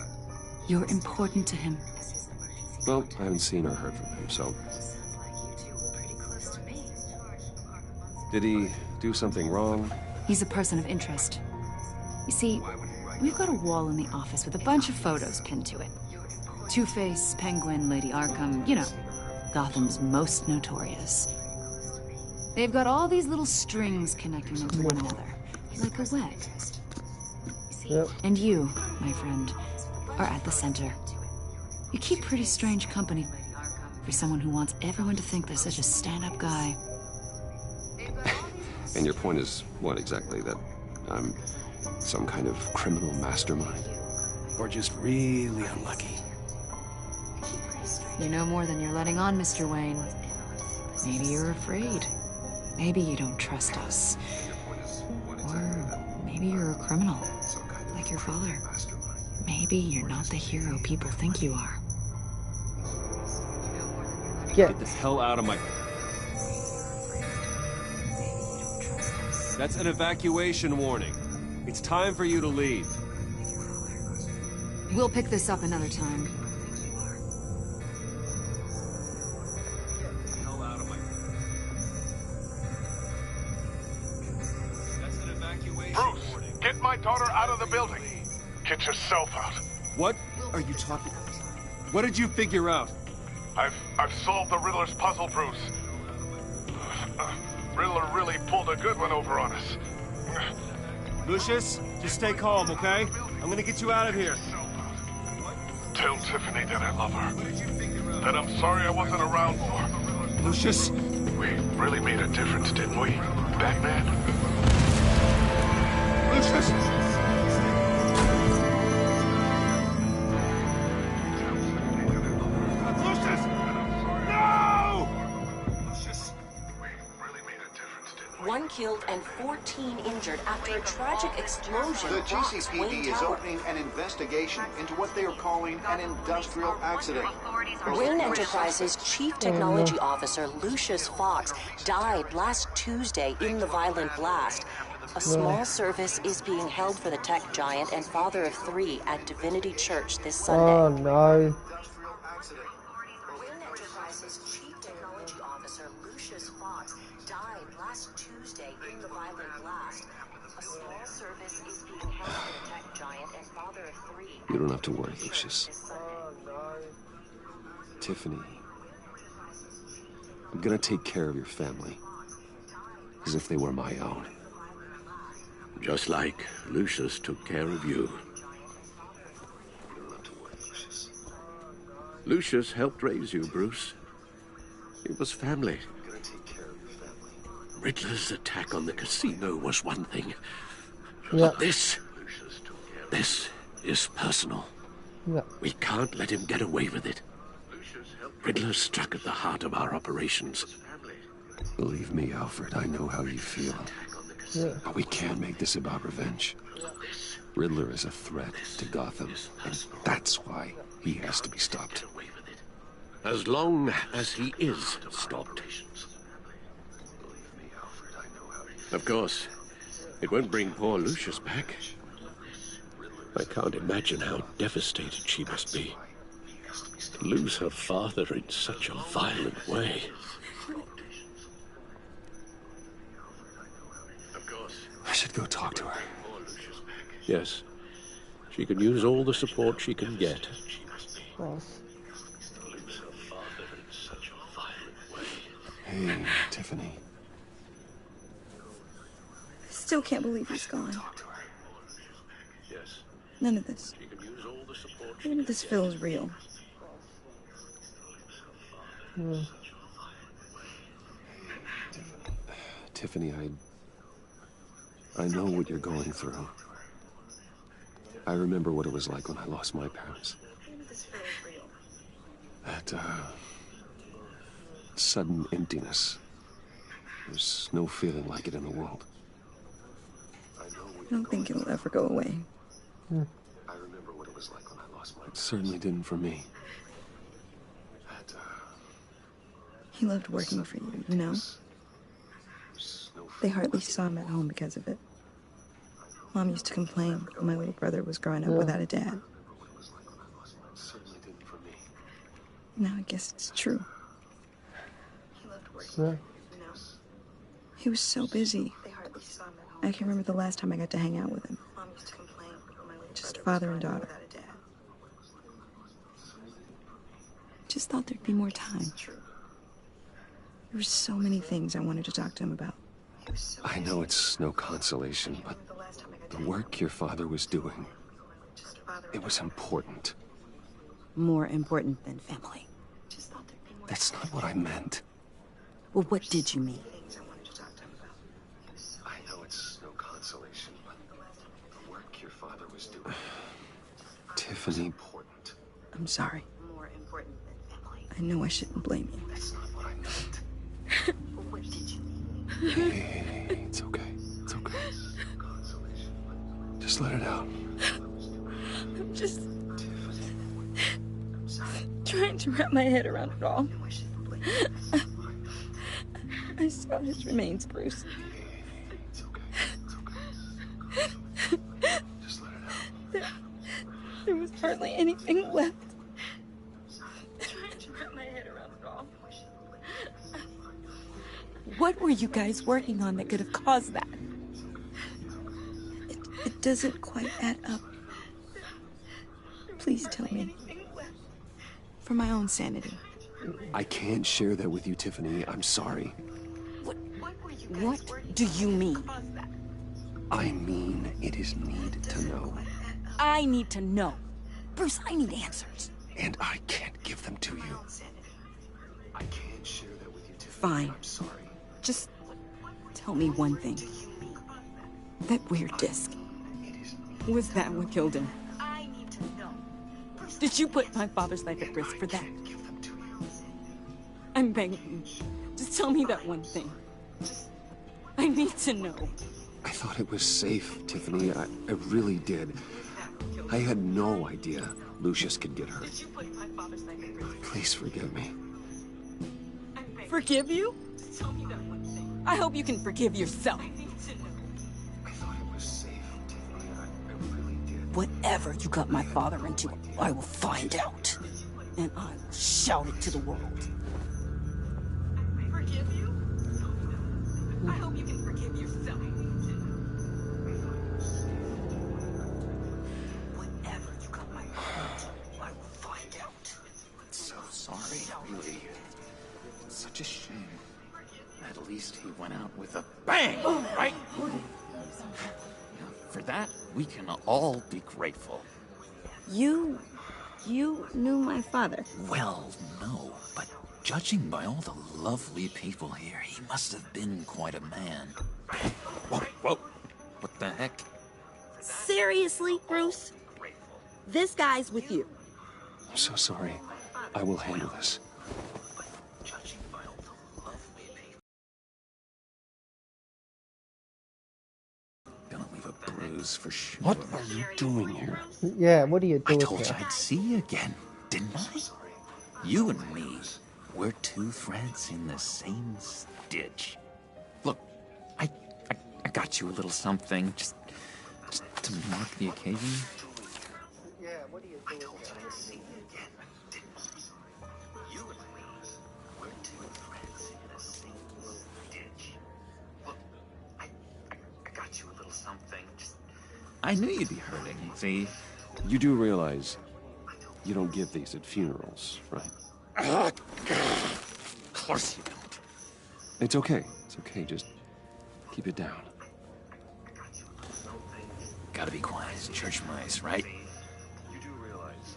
You're important to him. Well, I haven't seen or heard from him, so... Did he do something wrong? He's a person of interest. You see, we've got a wall in the office with a bunch of photos pinned to it. Two-Face, Penguin, Lady Arkham, you know, Gotham's most notorious. They've got all these little strings connecting them to one another, like a web. Yep. And you, my friend, are at the center. You keep pretty strange company for someone who wants everyone to think they're such a stand-up guy. And your point is what exactly? That I'm some kind of criminal mastermind? Or just really unlucky? You know more than you're letting on, Mr. Wayne. Maybe you're afraid. Maybe you don't trust us. Or maybe you're a criminal, like your father. Maybe you're not the hero people think you are. Get the hell out of my... That's an evacuation warning. It's time for you to leave. We'll pick this up another time. my daughter out of the building. Get yourself out. What are you talking about? What did you figure out? I've solved the Riddler's puzzle, Bruce. Riddler really pulled a good one over on us. Lucius, just stay calm, okay? I'm gonna get you out of here. Tell Tiffany that I love her. That I'm sorry I wasn't around more. Lucius? We really made a difference, didn't we, Batman? Lucius! One killed and 14 injured after a tragic explosion. The rocks GCPD Wayne is Tower. opening an investigation into what they are calling an industrial accident. Wayne Enterprises' chief technology officer, Lucius Fox, died last Tuesday in the violent blast. A small service is being held for the tech giant and father of 3 at Divinity Church this Sunday. Oh no. Wayne Enterprises' chief technology officer, Lucius Fox, died last Tuesday in the violent blast. A small service is being held for the tech giant and father of 3. You don't have to worry, Lucius. Tiffany, I'm gonna take care of your family. As if they were my own. Just like Lucius took care of you. Lucius helped raise you, Bruce. It was family. Riddler's attack on the casino was one thing. Yeah. But this is personal. Yeah. We can't let him get away with it. Riddler struck at the heart of our operations. Believe me, Alfred, I know how you feel. Yeah. But we can't make this about revenge. Riddler is a threat to Gotham, and that's why he has to be stopped. As long as he is stopped. Of course, it won't bring poor Lucius back. I can't imagine how devastated she must be. To lose her father in such a violent way. I should go talk to her. Yes. She can use all the support she can get. Hey, Tiffany. I still can't believe he's gone. None of this. None of this feels real. Tiffany, I know what you're going through. I remember what it was like when I lost my parents. That, sudden emptiness. There's no feeling like it in the world. I don't think it'll ever go away. I remember what it was like when I lost my parents. It certainly didn't for me. That, He loved working for you, you know? They hardly saw him at home because of it. Mom used to complain when my little brother was growing up without a dad. Now I guess it's true. He was so busy. I can remember the last time I got to hang out with him. Just father and daughter. Just thought there'd be more time. There were so many things I wanted to talk to him about. I know it's no consolation, but the work your father was doing, it was important. More important than family. That's not what I meant. Well, what did you mean? I know it's no consolation, but the work your father was doing, Tiffany. Important. I'm sorry. I know I shouldn't blame you. That's not what I meant. What did you mean? Hey, it's okay. It's okay. Just let it out. I'm just trying to wrap my head around it all. I saw his remains, Bruce. It's okay. It's okay. Just let it out. There was hardly anything left. Trying to wrap my head around it all. What were you guys working on that could have caused that? It doesn't quite add up. Please tell me. For my own sanity. I can't share that with you, Tiffany. I'm sorry. What do you mean? I mean, it is need to know. I need to know. Bruce, I need answers. And I can't give them to you. I can't share that with you, Tiffany. Fine. I'm sorry. Just tell me one thing. That weird disc. Was that what killed him? I need to know. Did you put my father's life at risk for that? I'm begging you. Just tell me that one thing. I need to know. I thought it was safe, Tiffany. I really did. I had no idea Lucius could get hurt. Please forgive me. Forgive you? I hope you can forgive yourself. I thought it was safe, Tiffany. I really did. Whatever you got my father into, I will find out. And I will shout it to the world. Forgive you? I hope you can forgive yourself. Whatever you got my father into, I will find out. So sorry, really. Such a shame. At least he went out with a bang, right? For that, we can all be grateful. You knew my father. Well, no, but judging by all the lovely people here, he must have been quite a man. Whoa, whoa, what the heck? Seriously, Bruce? This guy's with you. I'm so sorry. I will handle this. Gonna leave a bruise for sure. What are you doing here? Yeah, what are you I doing told here? you I'd see you again, didn't I? You and me, we're two threads in the same stitch. Look, I got you a little something, just to mark the occasion. Yeah, what are you doing here? I'd see you again, didn't I? You and me, we're two threads in the same stitch. Look, I got you a little something, just... I knew you'd be hurting, see? You do realize you don't give these at funerals, right? Of course you don't. It's okay. It's okay. Just keep it down. Gotta be quiet as church mice, right? You do realize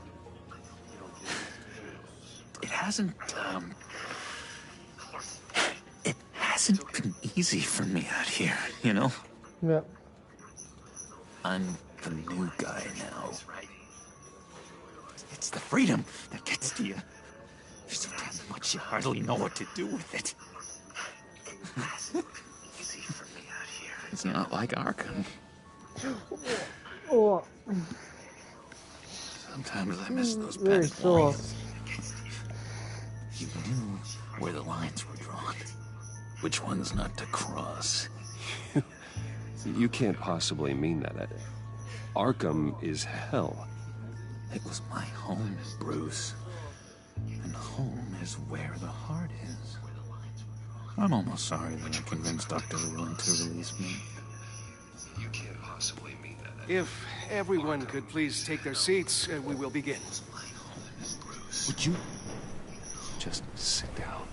you don't give these at funerals. It hasn't been easy for me out here, you know? Yeah. I'm the new guy now. It's the freedom that gets to you. There's so damn much you hardly know what to do with it. Easy for me out here. It's not like Arkham. Oh. Sometimes I miss those Very padded sore. mornings. You knew where the lines were drawn. Which ones not to cross. You can't possibly mean that. Arkham is hell. It was my home, Bruce. And home is where the heart is. I'm almost sorry that I convinced Dr. Llewellyn to release me. You can't possibly mean that. If everyone could please take their seats, we will begin. Would you just sit down?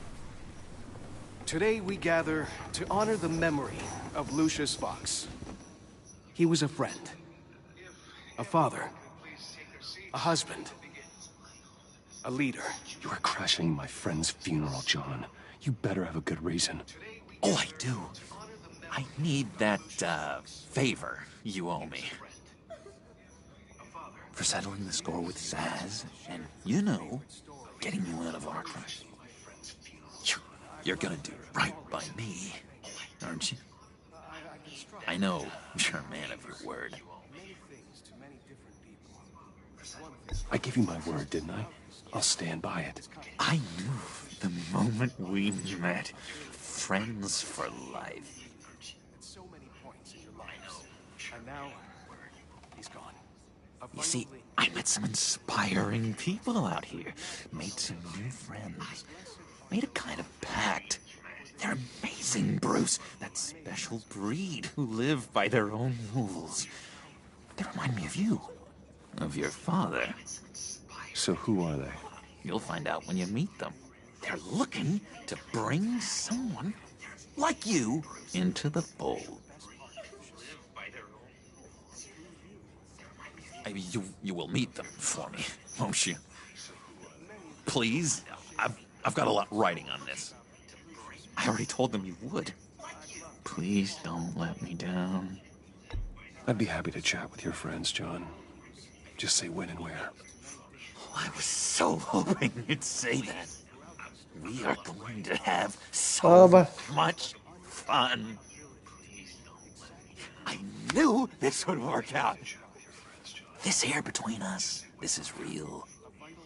Today we gather to honor the memory of Lucius Fox. He was a friend, a father, a husband, a leader. You are crashing my friend's funeral, John. You better have a good reason. Oh, I do. I need that, favor you owe me. For settling the score with Zaz, and, you know, getting you out of Arkham. You're gonna do right by me, aren't you? I know you're a man of your word. I gave you my word, didn't I? I'll stand by it. I knew the moment we met. Friends for life. So many points in your lives. And now, he's gone. You see, I met some inspiring people out here. Made some new friends. Made a kind of pact. They're amazing, Bruce. That special breed who live by their own rules. They remind me of you. Of your father. So who are they? You'll find out when you meet them. They're looking to bring someone like you into the fold. You will meet them for me, won't you? Please? I've got a lot writing on this. I already told them you would. Please don't let me down. I'd be happy to chat with your friends, John. Just say when and where. I was so hoping you'd say that. We are going to have so much fun. I knew this would work out. This air between us, this is real.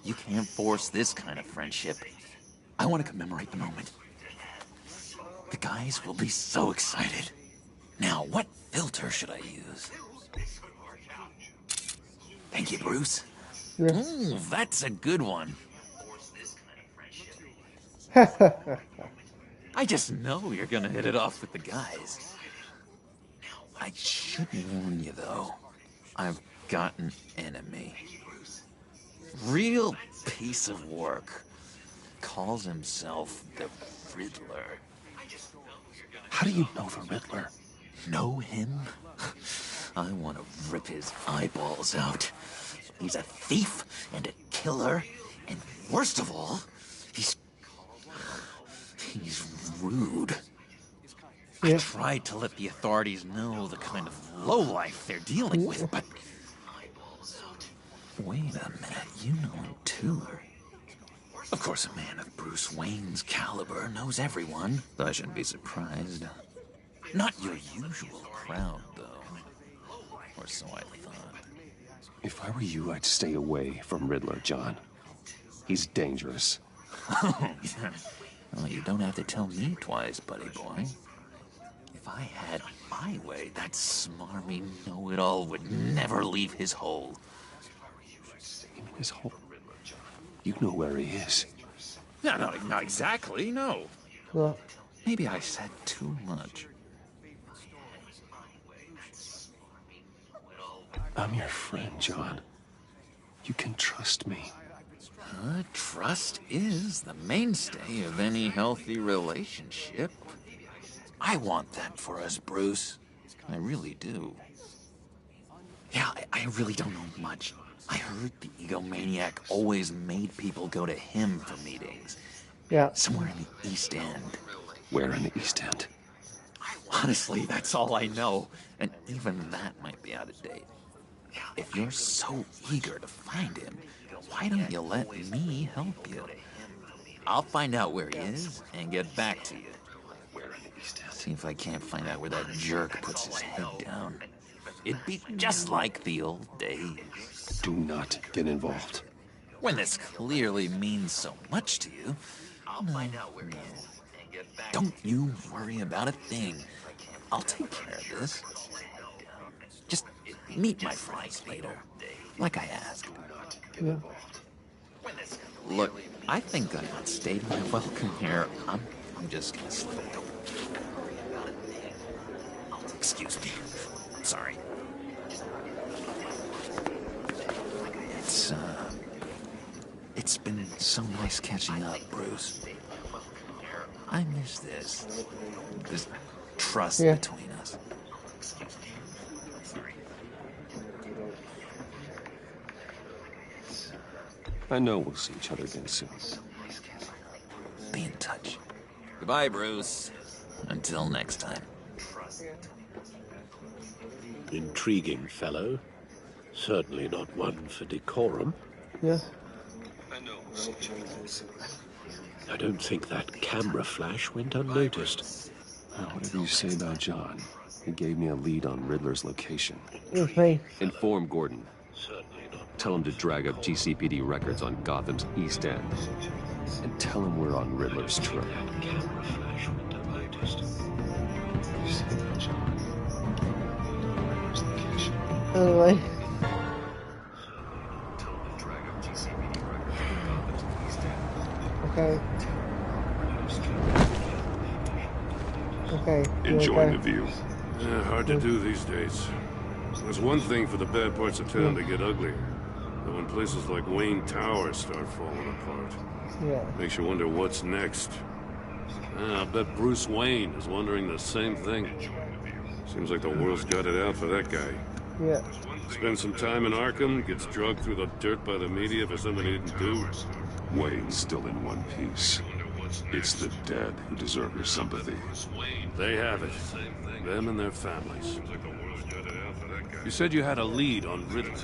You can't force this kind of friendship. I want to commemorate the moment. The guys will be so excited. Now, what filter should I use? Thank you, Bruce. Yeah. Ooh, that's a good one. I just know you're gonna hit it off with the guys. I should warn you, though. I've got an enemy. Real piece of work. Calls himself the Riddler. How do you know the Riddler? Know him? I want to rip his eyeballs out. He's a thief and a killer, and worst of all, he's rude. I tried to let the authorities know the kind of lowlife they're dealing with, but... Wait a minute, you know him too. Of course, a man of Bruce Wayne's caliber knows everyone, so I shouldn't be surprised. Not your usual crowd, though. Or so I thought. If I were you, I'd stay away from Riddler, John. He's dangerous. Well, you don't have to tell me twice, buddy boy. If I had my way, that smarmy know-it-all would never leave his hole. His hole? You know where he is. No, not exactly, no. Well, maybe I said too much. I'm your friend, John. You can trust me. Trust is the mainstay of any healthy relationship. I want that for us, Bruce. I really do. Yeah, I really don't know much. I heard the egomaniac always made people go to him for meetings. Yeah. Somewhere in the East End. Where in the East End? Honestly, that's all I know. And even that might be out of date. If you're so eager to find him, why don't you let me help you? I'll find out where he is and get back to you. See if I can't find out where that jerk puts his head down. It'd be just like the old days. Do not get involved. When this clearly means so much to you, I'll find out where he is and get back. Don't you worry about a thing. I'll take care of this. Just meet my friends later, like I asked. Yeah. Look, I think I outstayed my welcome here. I'm just gonna slip it. Excuse me. Sorry. It's been so nice catching up, Bruce. I miss this trust between us. I know we'll see each other again soon. Be in touch. Goodbye, Bruce. Until next time. Intriguing fellow. Certainly not one for decorum. Yeah. I don't think that camera flash went unnoticed. Whatever you say about John, he gave me a lead on Riddler's location. It's me. Inform Gordon. Tell him to drag up GCPD records on Gotham's East End. And tell him we're on Riddler's trail. Camera flash went unnoticed. Anyway. Okay. Okay. Enjoying the view. Yeah, hard to do these days. There's one thing for the bad parts of town to get uglier. But when places like Wayne Tower start falling apart, makes you wonder what's next. I'll bet Bruce Wayne is wondering the same thing. Seems like the world's got it out for that guy. Yeah. Spends some time in Arkham, gets drugged through the dirt by the media for something he didn't do. Wayne's still in one piece. It's the dead who deserve your sympathy. They have it. Them and their families. You said you had a lead on Riddler.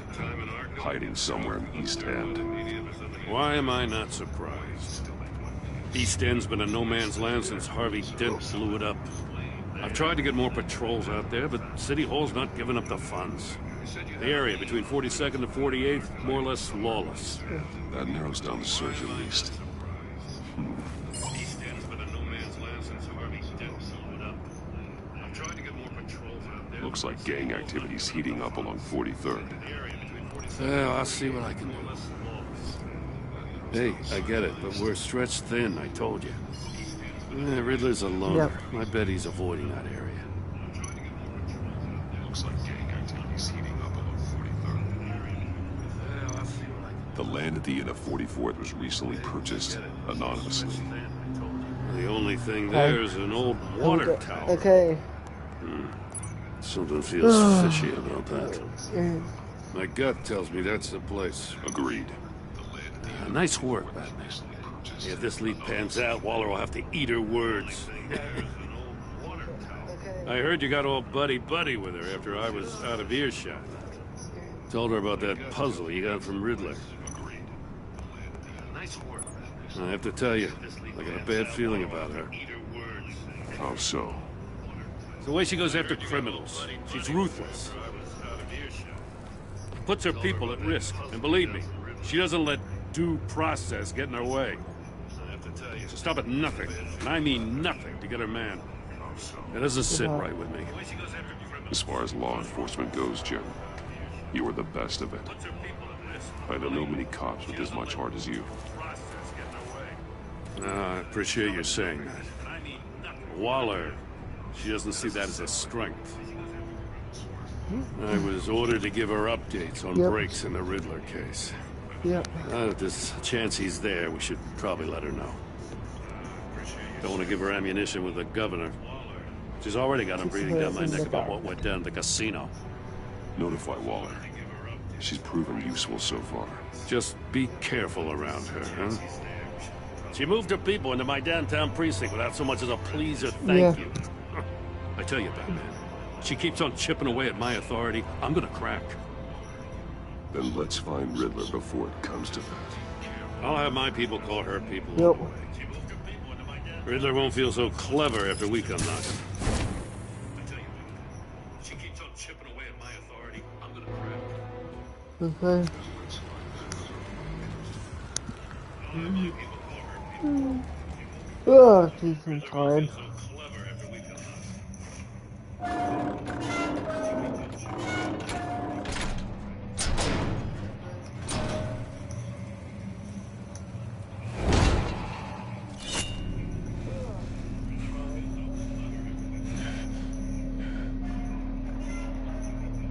Hiding somewhere in East End. Why am I not surprised? East End's been a no-man's land since Harvey Dent blew it up. I've tried to get more patrols out there, but City Hall's not giving up the funds. The area between 42nd and 48th, more or less lawless. That narrows down the search at least. East End's been a no-man's land since Harvey Dent blew it up. I've tried to get more patrols out there. Looks like gang activity's heating up along 43rd. Well, I'll see what I can do. Hey, I get it, but we're stretched thin, I told you. Riddler's a loner. Yep. I bet he's avoiding that area. Looks like gang activity's heating up along 43rd. The land at the end of 44th was recently purchased anonymously. The only thing there is an old water tower. Okay. Something feels fishy about that. My gut tells me that's the place. Agreed. Nice work, Batman. If this lead pans out, Waller will have to eat her words. I heard you got all buddy-buddy with her after I was out of earshot. Told her about that puzzle you got from Riddler. I have to tell you, I got a bad feeling about her. How so? It's the way she goes after criminals. She's ruthless. Puts her people at risk, and believe me, she doesn't let due process get in her way. She'll stop at nothing, and I mean nothing, to get her man. It doesn't sit right with me. As far as law enforcement goes, Jim, you are the best of it. I don't know many cops with as much heart as you. I appreciate you saying that. Waller, she doesn't see that as a strength. I was ordered to give her updates on breaks in the Riddler case. Yep. If there's a chance he's there, we should probably let her know. Don't want to give her ammunition with the governor. She's already got him breathing down my neck about what went down at the casino. Notify Waller. She's proven useful so far. Just be careful around her, huh? She moved her people into my downtown precinct without so much as a please or thank you. I tell you, Batman, she keeps on chipping away at my authority, I'm gonna crack. Then let's find Riddler before it comes to that. I'll have my people call her people. Yep. Riddler won't feel so clever after we come knocking. She keeps on chipping away at my authority, I'm gonna crack. Okay. Oh, geez, I'm tired.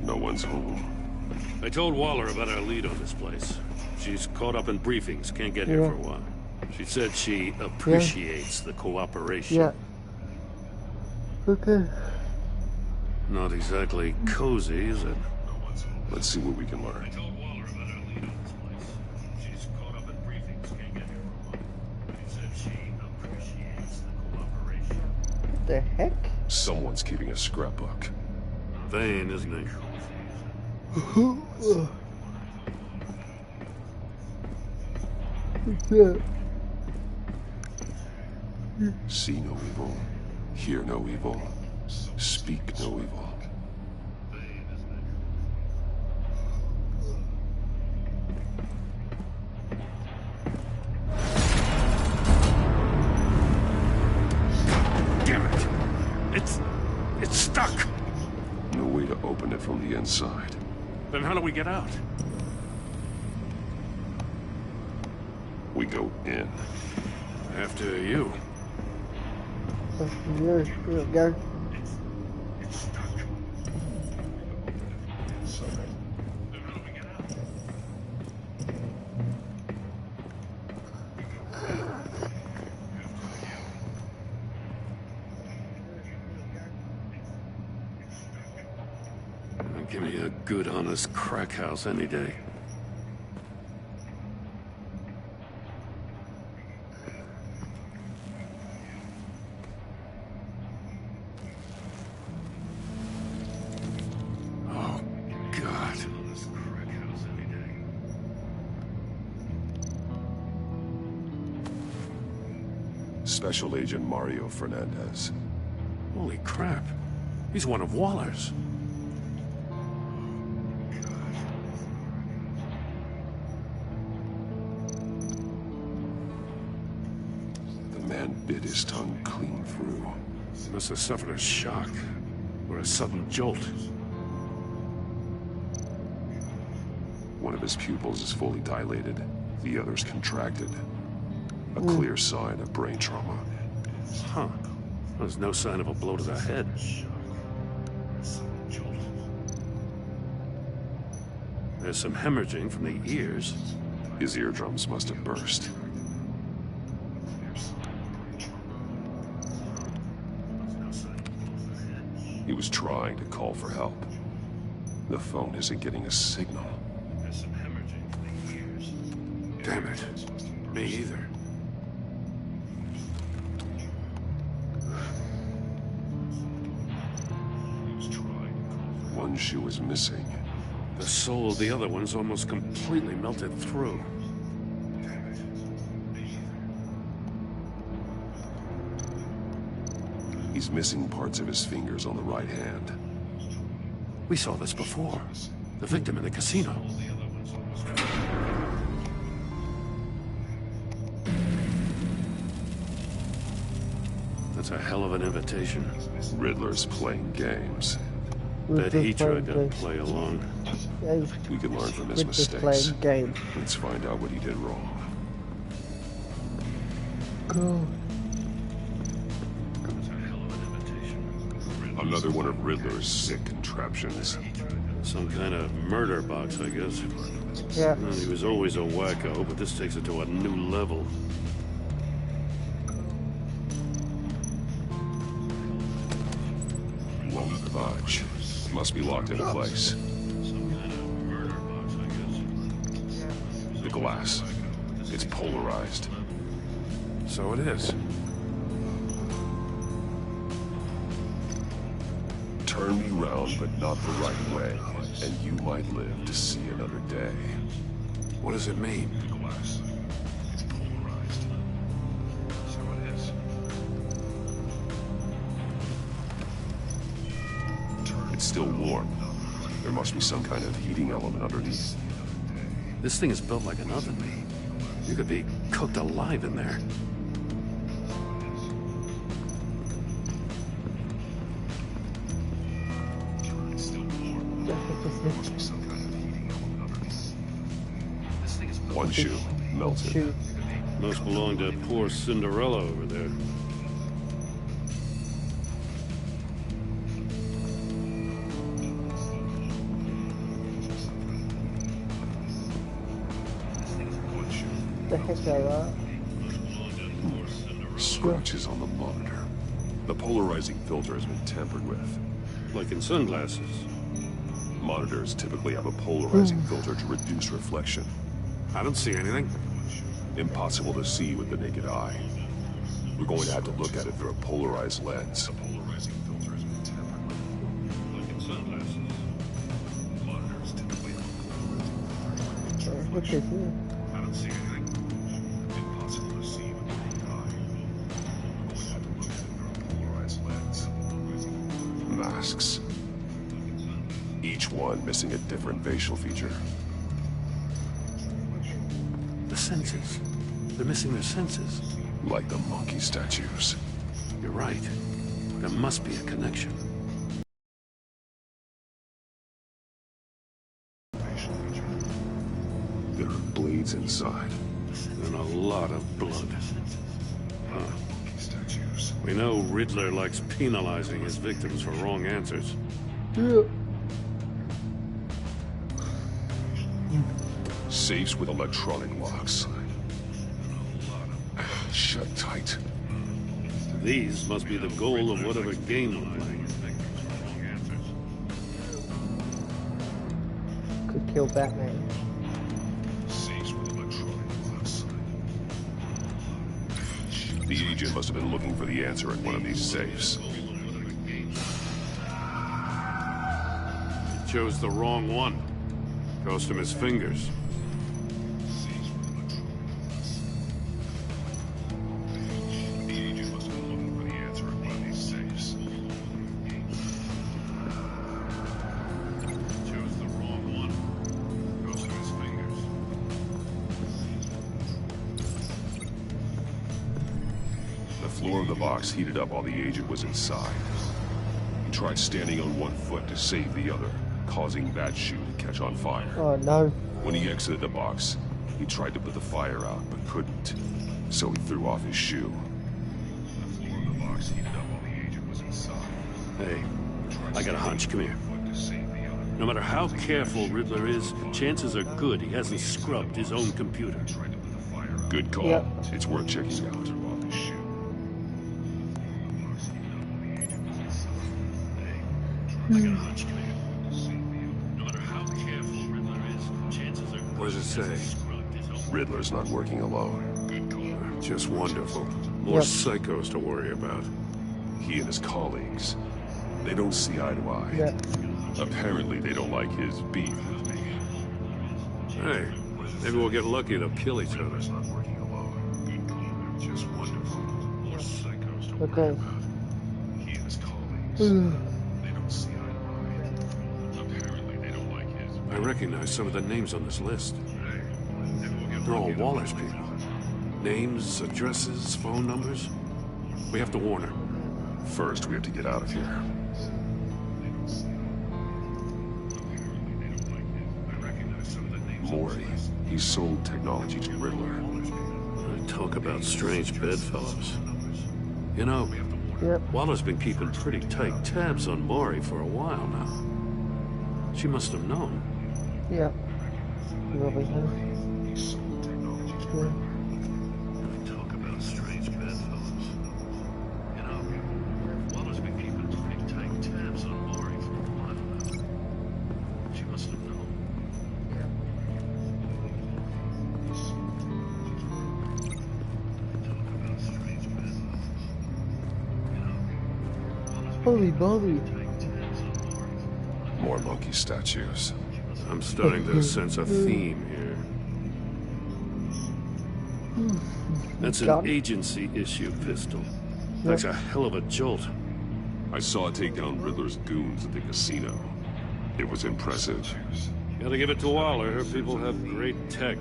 No one's home. I told Waller about our lead on this place. She's caught up in briefings, can't get here for a while. She said she appreciates the cooperation. Yeah. Okay. Not exactly cozy, is it? Let's see what we can learn. What the heck? Someone's keeping a scrapbook. Vain, isn't he? See no evil, hear no evil, speak no evil. Damn it! It's stuck! No way to open it from the inside. Then how do we get out? We go in. After you. Here we go. Give me a good, honest crack house any day. Oh, God. Special Agent Mario Fernandez. Holy crap. He's one of Waller's. The man bit his tongue clean through. He must have suffered a shock, or a sudden jolt. One of his pupils is fully dilated, the other's contracted. A clear sign of brain trauma. Huh. There's no sign of a blow to the head. There's some hemorrhaging from the ears. His eardrums must have burst. He was trying to call for help. The phone isn't getting a signal. Damn it. Me either. One shoe is missing. The sole of the other one's almost completely melted through. He's missing parts of his fingers on the right hand. We saw this before. The victim in the casino. That's a hell of an invitation. Riddler's playing games. Bet he tried to play along. We can learn from his mistakes. Let's find out what he did wrong. Another one of Riddler's sick contraptions. Some kind of murder box, I guess. Yeah. Well, he was always a wacko, but this takes it to a new level. Won't budge. Must be locked into place. The glass. It's polarized. So it is. Turn me round, but not the right way, and you might live to see another day. What does it mean? The glass. It's polarized. So it is. It's still warm. There must be some kind of heating element underneath. This thing is built like an oven. You could be cooked alive in there. One shoe melted. Must belong to poor Cinderella over there. The heck are that? Scratches on the monitor. The polarizing filter has been tampered with. Like in sunglasses. Monitors typically have a polarizing filter to reduce reflection. I don't see anything. Impossible to see with the naked eye. We're going to have to look at it through a polarized lens. The polarizing filter has been tampered with. Like in sunglasses. Monitors typically have a polarizing filter to reduce reflection. I don't see anything. Impossible to see with the naked eye. We're going to have to look at it through a polarized lens. Masks. Each one missing a different facial feature. The senses. They're missing their senses. Like the monkey statues. You're right. There must be a connection. There are blades inside. And a lot of blood. Huh. We know Riddler likes penalizing his victims for wrong answers. Yeah. Safes with electronic locks. Shut tight. These must be the goal of whatever game we're playing. kill Batman. The agent must have been looking for the answer at one of these safes. He chose the wrong one. Cost him his fingers. The floor of the box heated up while the agent was inside. He tried standing on one foot to save the other, causing that shoe to catch on fire. Oh no. When he exited the box, he tried to put the fire out, but couldn't. So he threw off his shoe. The floor of the box heated up while the agent was inside. Hey, I got a hunch. Come here. No matter how careful Riddler is, chances are good he hasn't scrubbed his own computer. Good call. Yep. It's worth checking out. What does it say? Riddler's not working alone. Just wonderful. More psychos to worry about. He and his colleagues, they don't see eye to eye. Yeah. Apparently they don't like his beef with me. Hey, maybe we'll get lucky to kill each other. Just wonderful. More psychos to worry Okay. about. He and his colleagues, they don't see eye to eye. Apparently they don't like his beef. I recognize some of the names on this list. They're all Waller's people. Names, addresses, phone numbers. We have to warn her. First, we have to get out of here. Maury, he sold technology to Riddler. Talk about strange bedfellows. You know, Waller's been keeping pretty tight tabs on Maury for a while now. She must have known. Yeah. Probably has. Yeah. Talk about strange bedfellows. You know, Waller's been keeping pretty tight tabs on Maury for a while now. She must have known. Holy moly. More monkey statues. I'm starting to sense a theme here. That's an agency issue pistol. That's a hell of a jolt. I saw it take down Riddler's goons at the casino. It was impressive. Gotta give it to Waller. Her people have great tech.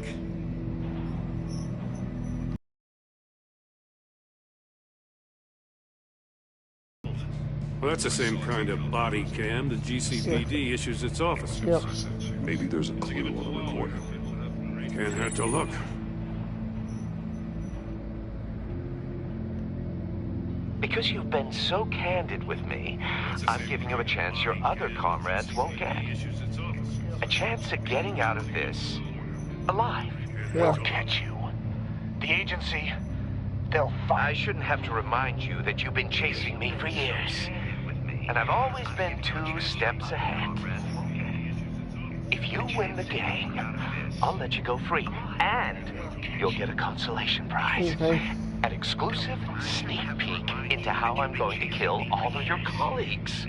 Well, that's the same kind of body cam the GCPD issues its officers. Maybe there's a clue on the recording. Can't hurt to look. Because you've been so candid with me, I'm giving you a chance your other comrades won't get. A chance at getting out of this alive. We'll get you. The agency, they'll find. I shouldn't have to remind you that you've been chasing me for years. And I've always been 2 steps ahead. If you win the game, I'll let you go free. And you'll get a consolation prize. An exclusive sneak peek into how I'm going to kill all of your colleagues.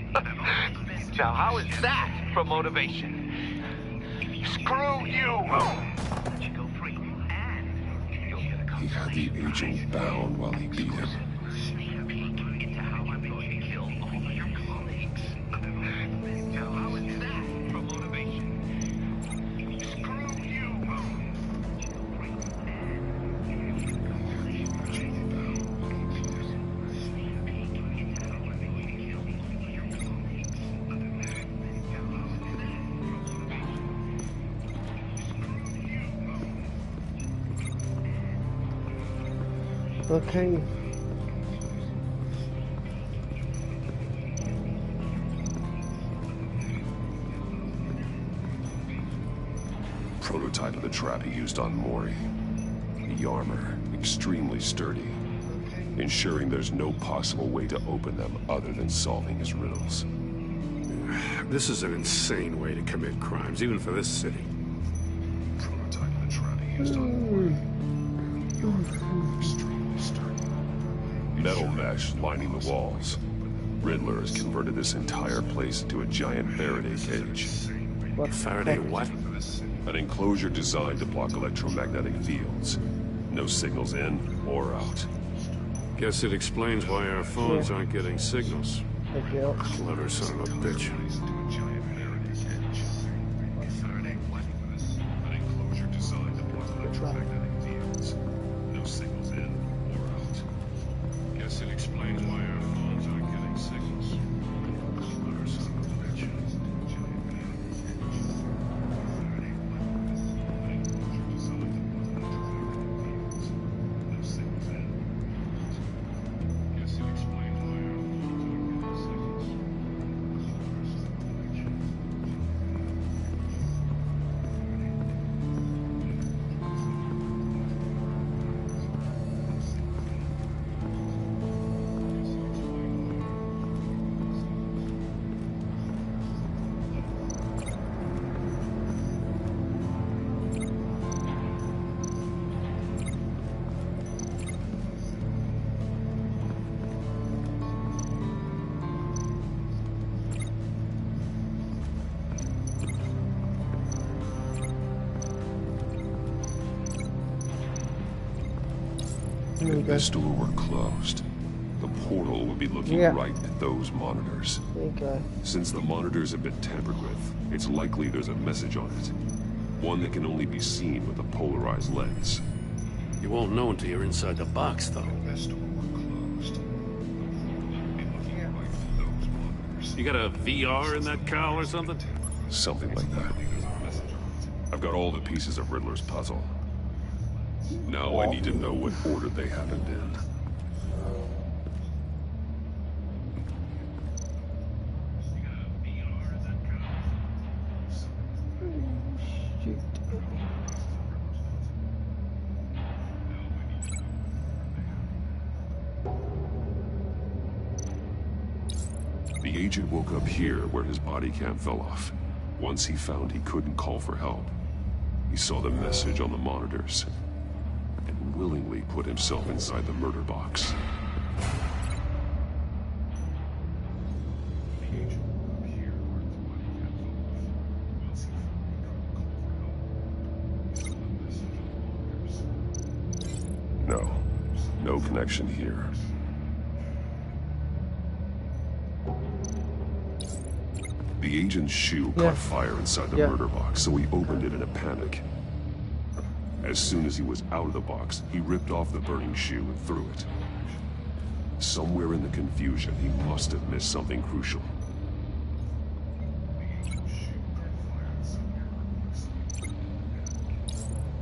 Now, how is that for motivation? Screw you! He had the agent bound while he beat him. Okay. Prototype of the trap he used on Maury. The armor, extremely sturdy, ensuring there's no possible way to open them other than solving his riddles. This is an insane way to commit crimes, even for this city. Metal mesh lining the walls. Riddler has converted this entire place into a giant Faraday cage. What? Faraday what? An enclosure designed to block electromagnetic fields. No signals in or out. Guess it explains why our phones aren't getting signals. Clever son of a bitch. Guess it explains why our phones aren't getting signals. Clever son of a bitch. If this door were closed, the portal would be looking right at those monitors. Since the monitors have been tampered with, it's likely there's a message on it. One that can only be seen with a polarized lens. You won't know until you're inside the box, though. You got a VR in that cowl or something? Something like that. I've got all the pieces of Riddler's puzzle. Now I need to know what order they happened in. The agent woke up here where his body cam fell off. Once he found he couldn't call for help, he saw the message on the monitors and willingly put himself inside the murder box. No connection here. The agent's shoe caught fire inside the murder box, so he opened it in a panic. As soon as he was out of the box, he ripped off the burning shoe and threw it. Somewhere in the confusion, he must have missed something crucial.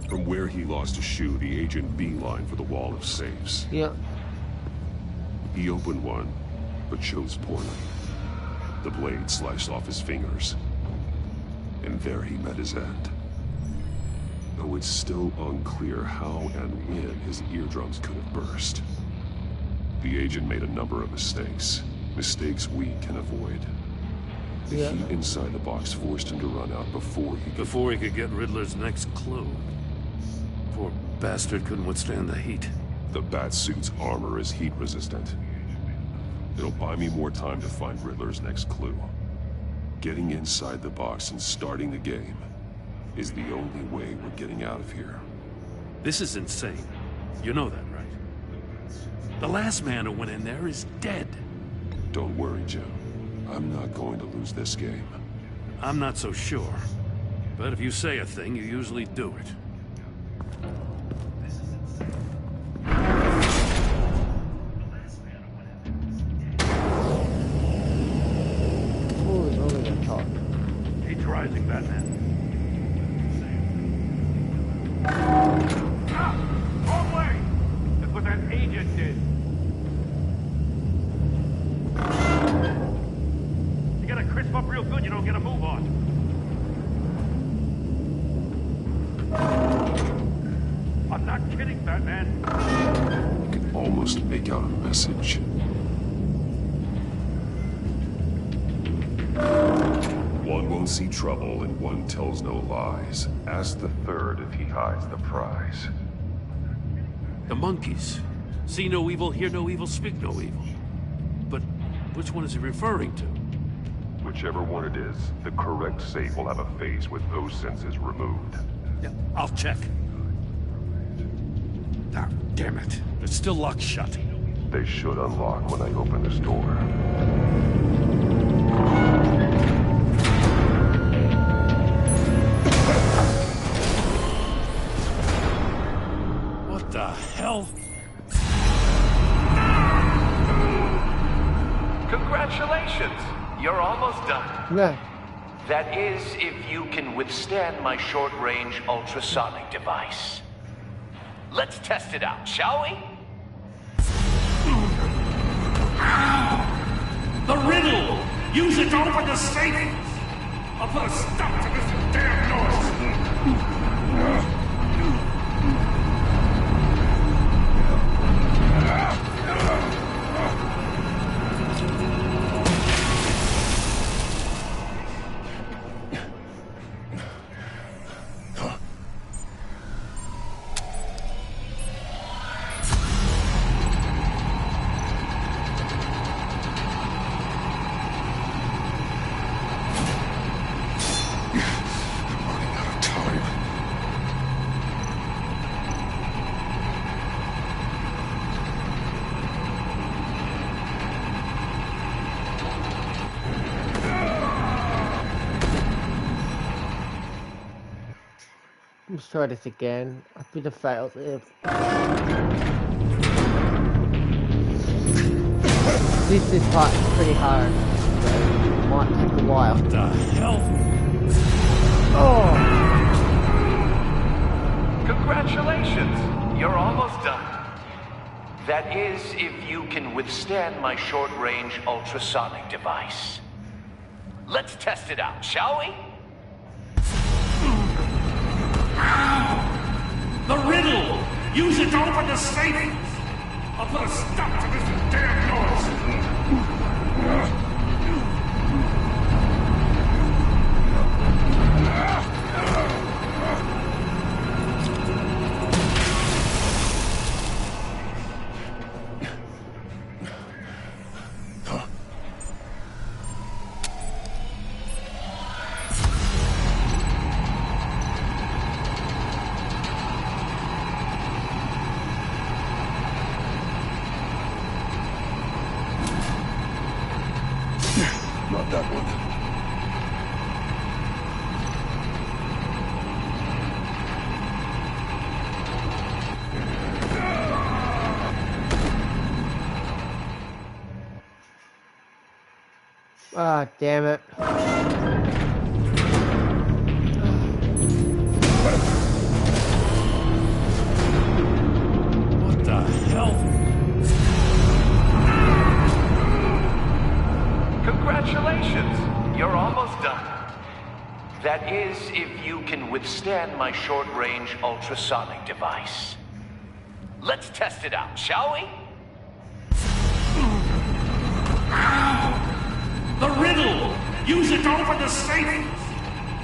From where he lost a shoe, the agent beelined for the wall of safes. He opened one, but chose poorly. The blade sliced off his fingers. And there he met his end. Though it's still unclear how and when his eardrums could have burst. The agent made a number of mistakes. Mistakes we can avoid. The heat inside the box forced him to run out before he could get Riddler's next clue. Poor bastard couldn't withstand the heat. The Batsuit's armor is heat resistant. It'll buy me more time to find Riddler's next clue. Getting inside the box and starting the game is the only way we're getting out of here. This is insane. You know that, right? The last man who went in there is dead. Don't worry, Jim. I'm not going to lose this game. I'm not so sure. But if you say a thing, you usually do it. He's rising, Batman. Wrong way! That's what that agent did. You gotta crisp up real good, you don't get a move on. I'm not kidding, Batman. You can almost make out a message. One One won't see trouble and one tells no lies. Ask the third if he hides the prize. The monkeys. See no evil, hear no evil, speak no evil. But which one is he referring to? Whichever one it is, the correct safe will have a face with those senses removed. Yeah, I'll check. Ah, damn it. It's still locked shut. They should unlock when I open this door. What the hell? Congratulations! You're almost done. Yeah. That is, if you can withstand my short-range ultrasonic device. Let's test it out, shall we? The riddle! Use it to open the safe! I'll put a stop to this damn noise! Let's try this again. I've been a failed there. This part is pretty hard, so it might take a while. What the hell? Oh! Congratulations! You're almost done. That is, if you can withstand my short-range ultrasonic device. Let's test it out, shall we? The riddle! Use it to open the safe! I'll put a stop to this damn noise! Not that one. Ah, damn it. What the hell? Congratulations! You're almost done. That is, if you can withstand my short-range ultrasonic device. Let's test it out, shall we? The riddle! Use it to open the safe!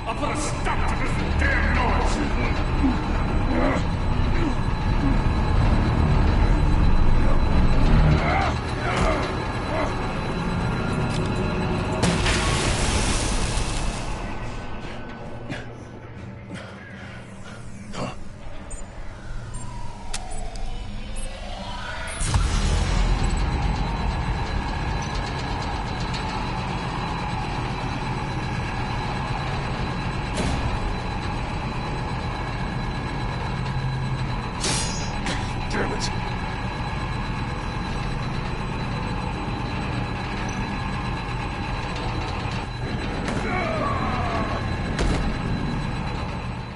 I'll put a stop to this damn noise! Damn it.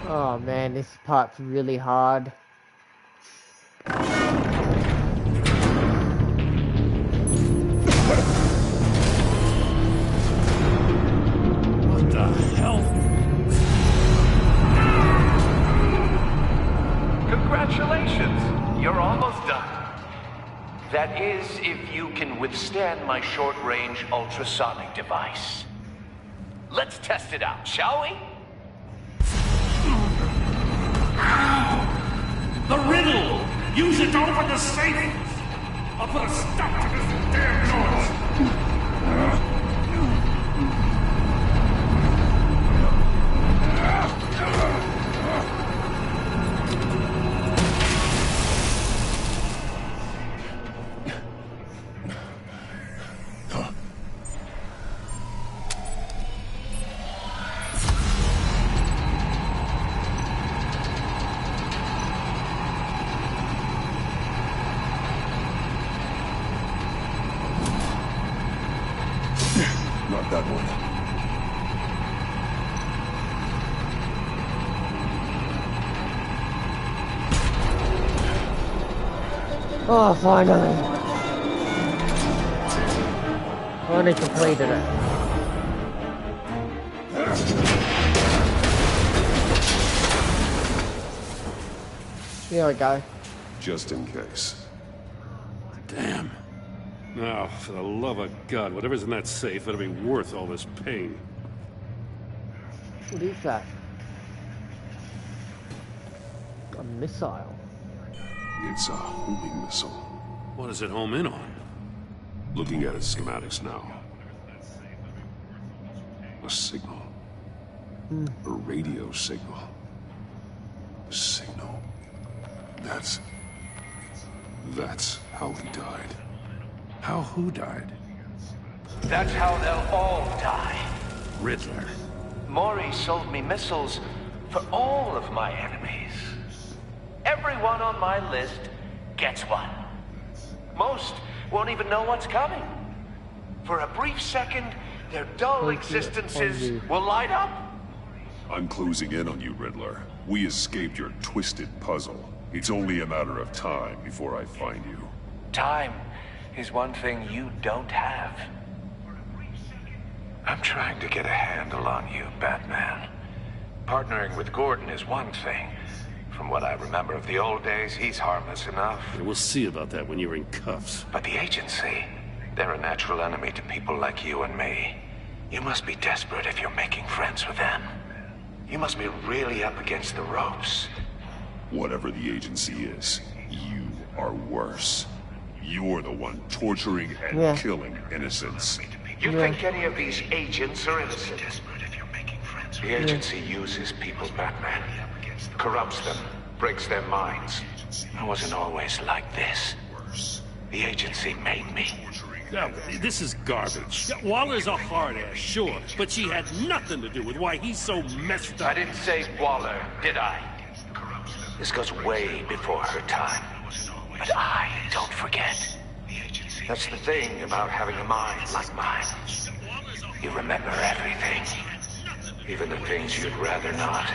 Oh man, this part's really hard. What the hell? Congratulations! You're almost done. That is, if you can withstand my short-range ultrasonic device. Let's test it out, shall we? The riddle! Use it to open the safe! I'll put a stop to this damn noise! Not that one. Oh, finally. Finally completed it. Here we go. Just in case. Damn. Now, for the love of God, whatever's in that safe better be worth all this pain. What is that? A missile. It's a homing missile. What does it home in on? Looking at its schematics now. A signal. A radio signal. A signal. That's how he died. How who died? That's how they'll all die. Riddler. Maury sold me missiles for all of my enemies. Everyone on my list gets one. Most won't even know what's coming. For a brief second, their dull existences will light up. I'm closing in on you, Riddler. We escaped your twisted puzzle. It's only a matter of time before I find you. Time is one thing you don't have. I'm trying to get a handle on you, Batman. Partnering with Gordon is one thing. From what I remember of the old days, he's harmless enough. We'll see about that when you're in cuffs. But the agency, they're a natural enemy to people like you and me. You must be desperate if you're making friends with them. You must be really up against the ropes. Whatever the agency is, you are worse. You're the one torturing and killing innocents. You think any of these agents are innocent? The agency uses people, Batman. Corrupts them, breaks their minds. I wasn't always like this. The agency made me. Now, this is garbage. Waller's a hard ass, sure, but she had nothing to do with why he's so messed up. I didn't say Waller, did I? This goes way before her time. But I don't forget. That's the thing about having a mind like mine. You remember everything. Even the things you'd rather not.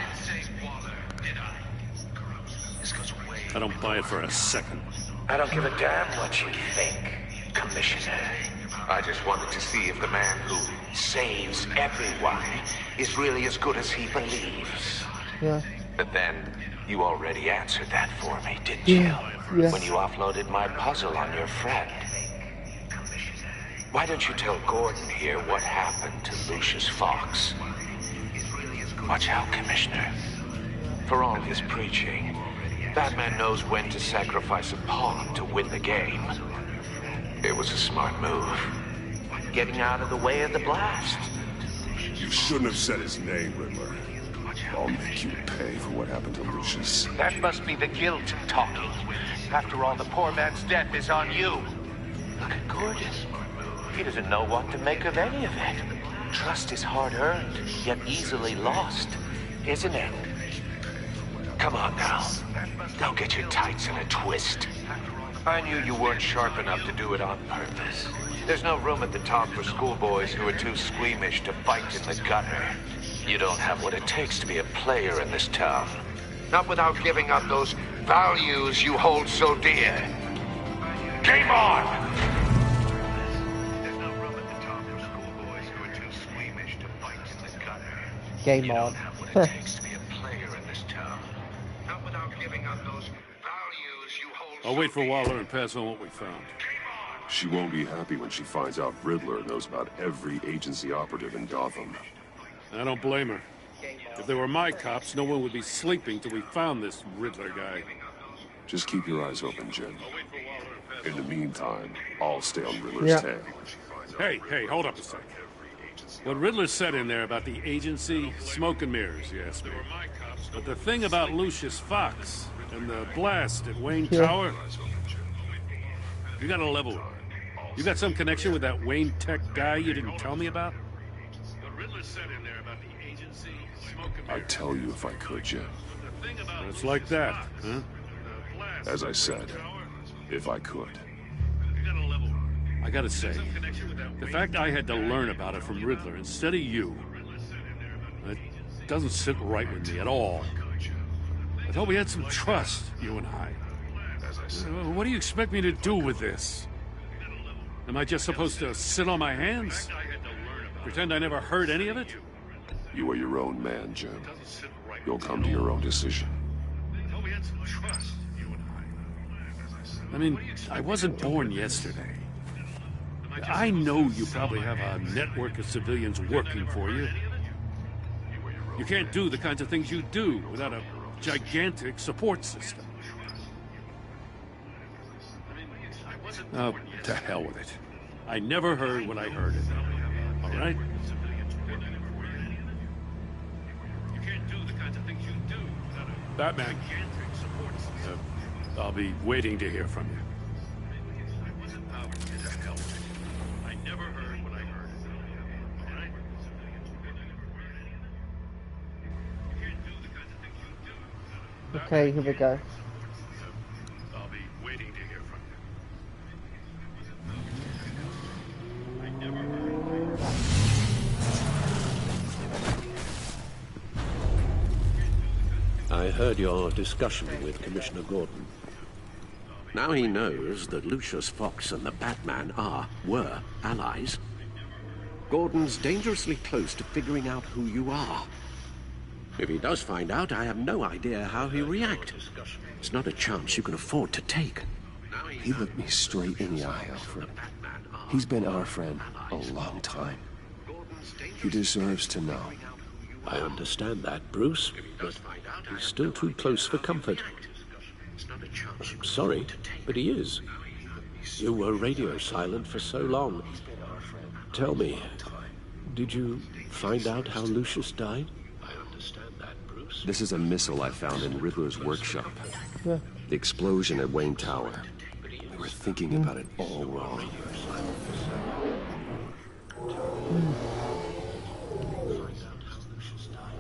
I don't buy it for a second. I don't give a damn what you think, Commissioner. I just wanted to see if the man who saves everyone is really as good as he believes. Yeah. But then, you already answered that for me, didn't you? Yeah. When you offloaded my puzzle on your friend. Why don't you tell Gordon here what happened to Lucius Fox? Watch out, Commissioner. For all his preaching, Batman knows when to sacrifice a pawn to win the game. It was a smart move. Getting out of the way of the blast. You shouldn't have said his name, Riddler. I'll make you pay for what happened to Lucius. That must be the guilt talking. After all, the poor man's death is on you. Look at Gordon. He doesn't know what to make of any of it. Trust is hard-earned, yet easily lost, isn't it? Come on now. Don't get your tights in a twist. I knew you weren't sharp enough to do it on purpose. There's no room at the top for schoolboys who are too squeamish to fight in the gutter. You don't have what it takes to be a player in this town. Not without giving up those values you hold so dear. Game on! Game on. I'll wait for Waller and pass on what we found. She won't be happy when she finds out Riddler knows about every agency operative in Gotham. I don't blame her. If they were my cops, no one would be sleeping till we found this Riddler guy. Just keep your eyes open, Jim. In the meantime, I'll stay on Riddler's tail. Hey, hold up a sec. What Riddler said in there about the agency, smoke and mirrors, you ask me. But the thing about Lucius Fox and the blast at Wayne Tower, you gotta level with it. You got some connection with that Wayne Tech guy you didn't tell me about? What Riddler said in there about the agency, smoke and mirrors. I'd tell you if I could, Jim. It's like that, huh? As I said, if I could. I gotta say, the fact I had to learn about it from Riddler instead of you, it doesn't sit right with me at all. I thought we had some trust, you and I. What do you expect me to do with this? Am I just supposed to sit on my hands? Pretend I never heard any of it? You are your own man, Jim. You'll come to your own decision. I mean, I wasn't born yesterday. I know you probably have a network of civilians working for you. You can't do the kinds of things you do without a gigantic support system. Oh, to hell with it. I never heard what I heard. All right? Batman. I'll be waiting to hear from you. Okay, here we go. I'll be waiting to hear from you. I heard your discussion with Commissioner Gordon. Now he knows that Lucius Fox and the Batman were allies. Gordon's dangerously close to figuring out who you are. If he does find out, I have no idea how he'll react. It's not a chance you can afford to take. He looked me straight in the eye, Alfred. He's been our friend a long time. He deserves to know. I understand that, Bruce, but he's still too close for comfort. I'm sorry, but he is. You were radio silent for so long. Tell me, did you find out how Lucius died? This is a missile I found in Riddler's workshop. Yeah. The explosion at Wayne Tower. We were thinking about it all wrong.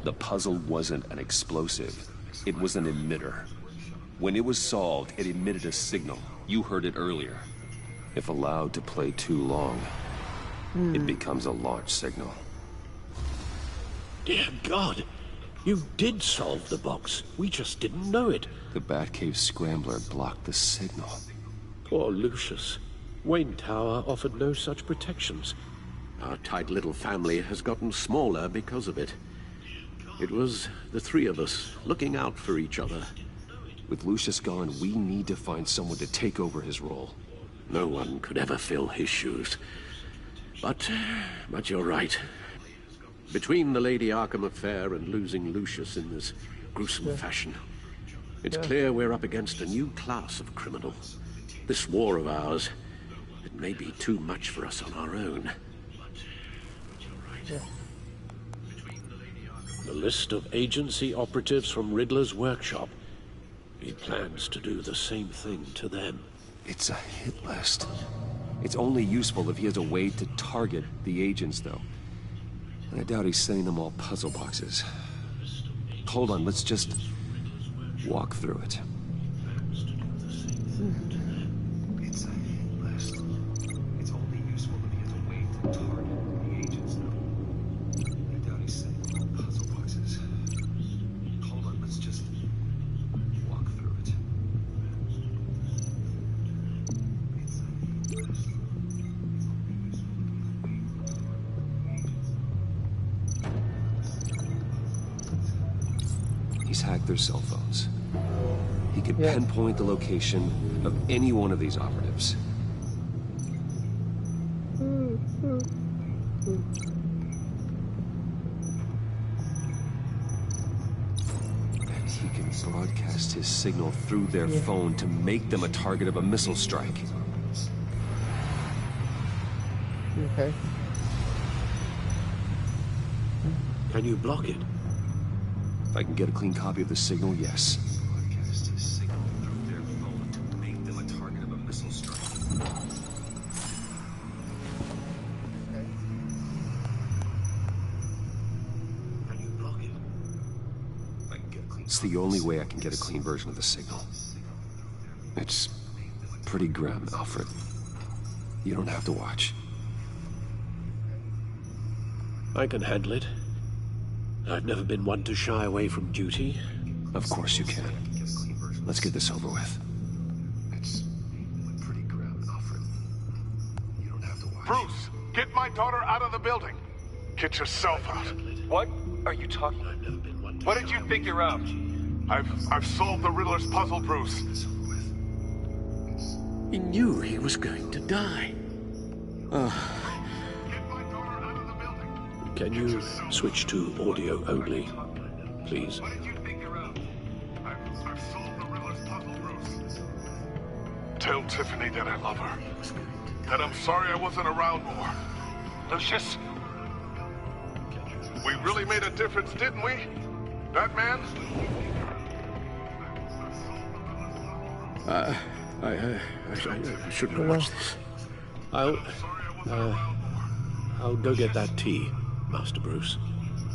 The puzzle wasn't an explosive. It was an emitter. When it was solved, it emitted a signal. You heard it earlier. If allowed to play too long, it becomes a launch signal. Dear God! You did solve the box. We just didn't know it. The Batcave Scrambler blocked the signal. Poor Lucius. Wayne Tower offered no such protections. Our tight little family has gotten smaller because of it. It was the three of us looking out for each other. With Lucius gone, we need to find someone to take over his role. No one could ever fill his shoes. But you're right. Between the Lady Arkham affair and losing Lucius in this gruesome fashion, it's clear we're up against a new class of criminal. This war of ours, it may be too much for us on our own. The list of agency operatives from Riddler's workshop. He plans to do the same thing to them. It's a hit list. It's only useful if he has a way to target the agents, though. I doubt he's sending them all puzzle boxes. Hold on, let's just walk through it. It's a hit list. It's only useful if he has a way to target the agents, though. I doubt he's sending them all puzzle boxes. Hold on, let's just walk through it. It's a hit list. He's hacked their cell phones. He could pinpoint the location of any one of these operatives. Broadcast his signal through their phone to make them a target of a missile strike. Okay. Can you block it? If I can get a clean copy of the signal, yes. It's the only way I can get a clean version of the signal. It's pretty grim, Alfred. You don't have to watch. I can handle it. I've never been one to shy away from duty. Of course you can. Let's get this over with. It's pretty grim, Alfred. You don't have to watch. Bruce, get my daughter out of the building. Get yourself out. What are you talking about? What did you figure out? I've solved the Riddler's puzzle, Bruce. He knew he was going to die. Can you switch to audio only, please? Tell Tiffany that I love her. That I'm sorry I wasn't around more. Lucius? We really made a difference, didn't we? That man? I shouldn't watch this. I'll go get that tea, Master Bruce.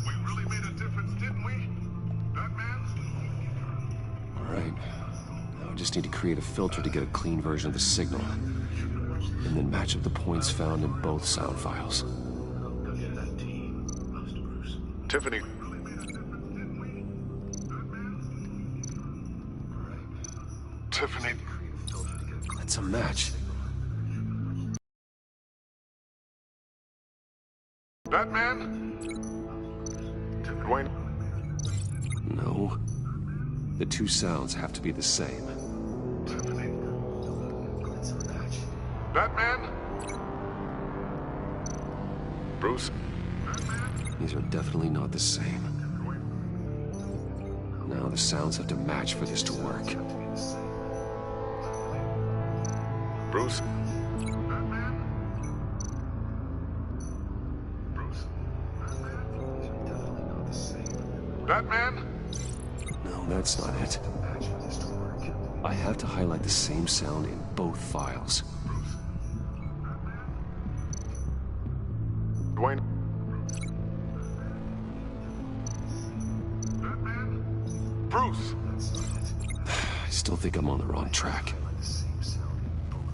We really made a difference, didn't we? That man? All right. Now I just need to create a filter to get a clean version of the signal. And then match up the points found in both sound files. Go get that tea, Master Bruce. Tiffany. Tiffany. That's a match. That man? Dwayne? No. The two sounds have to be the same. Tiffany. That's a match. That man? Bruce? These are definitely not the same. Now the sounds have to match for this to work. Bruce? That man? No, that's not it. I have to highlight the same sound in both files. Dwayne? Bruce? I still think I'm on the wrong track.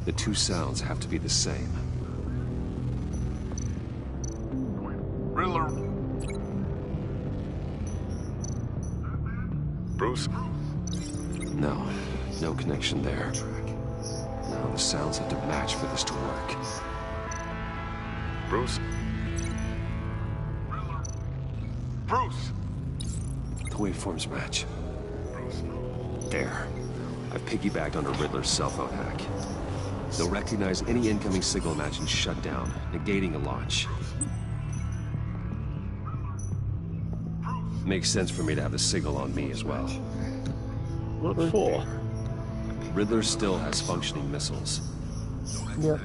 The two sounds have to be the same. Riddler? Bruce? No, no connection there. Now the sounds have to match for this to work. Bruce? Bruce? The waveforms match. There. I've piggybacked on a Riddler's cell phone hack. They'll recognize any incoming signal match and shut down, negating a launch. Makes sense for me to have the signal on me as well. What for? Riddler still has functioning missiles. Yep.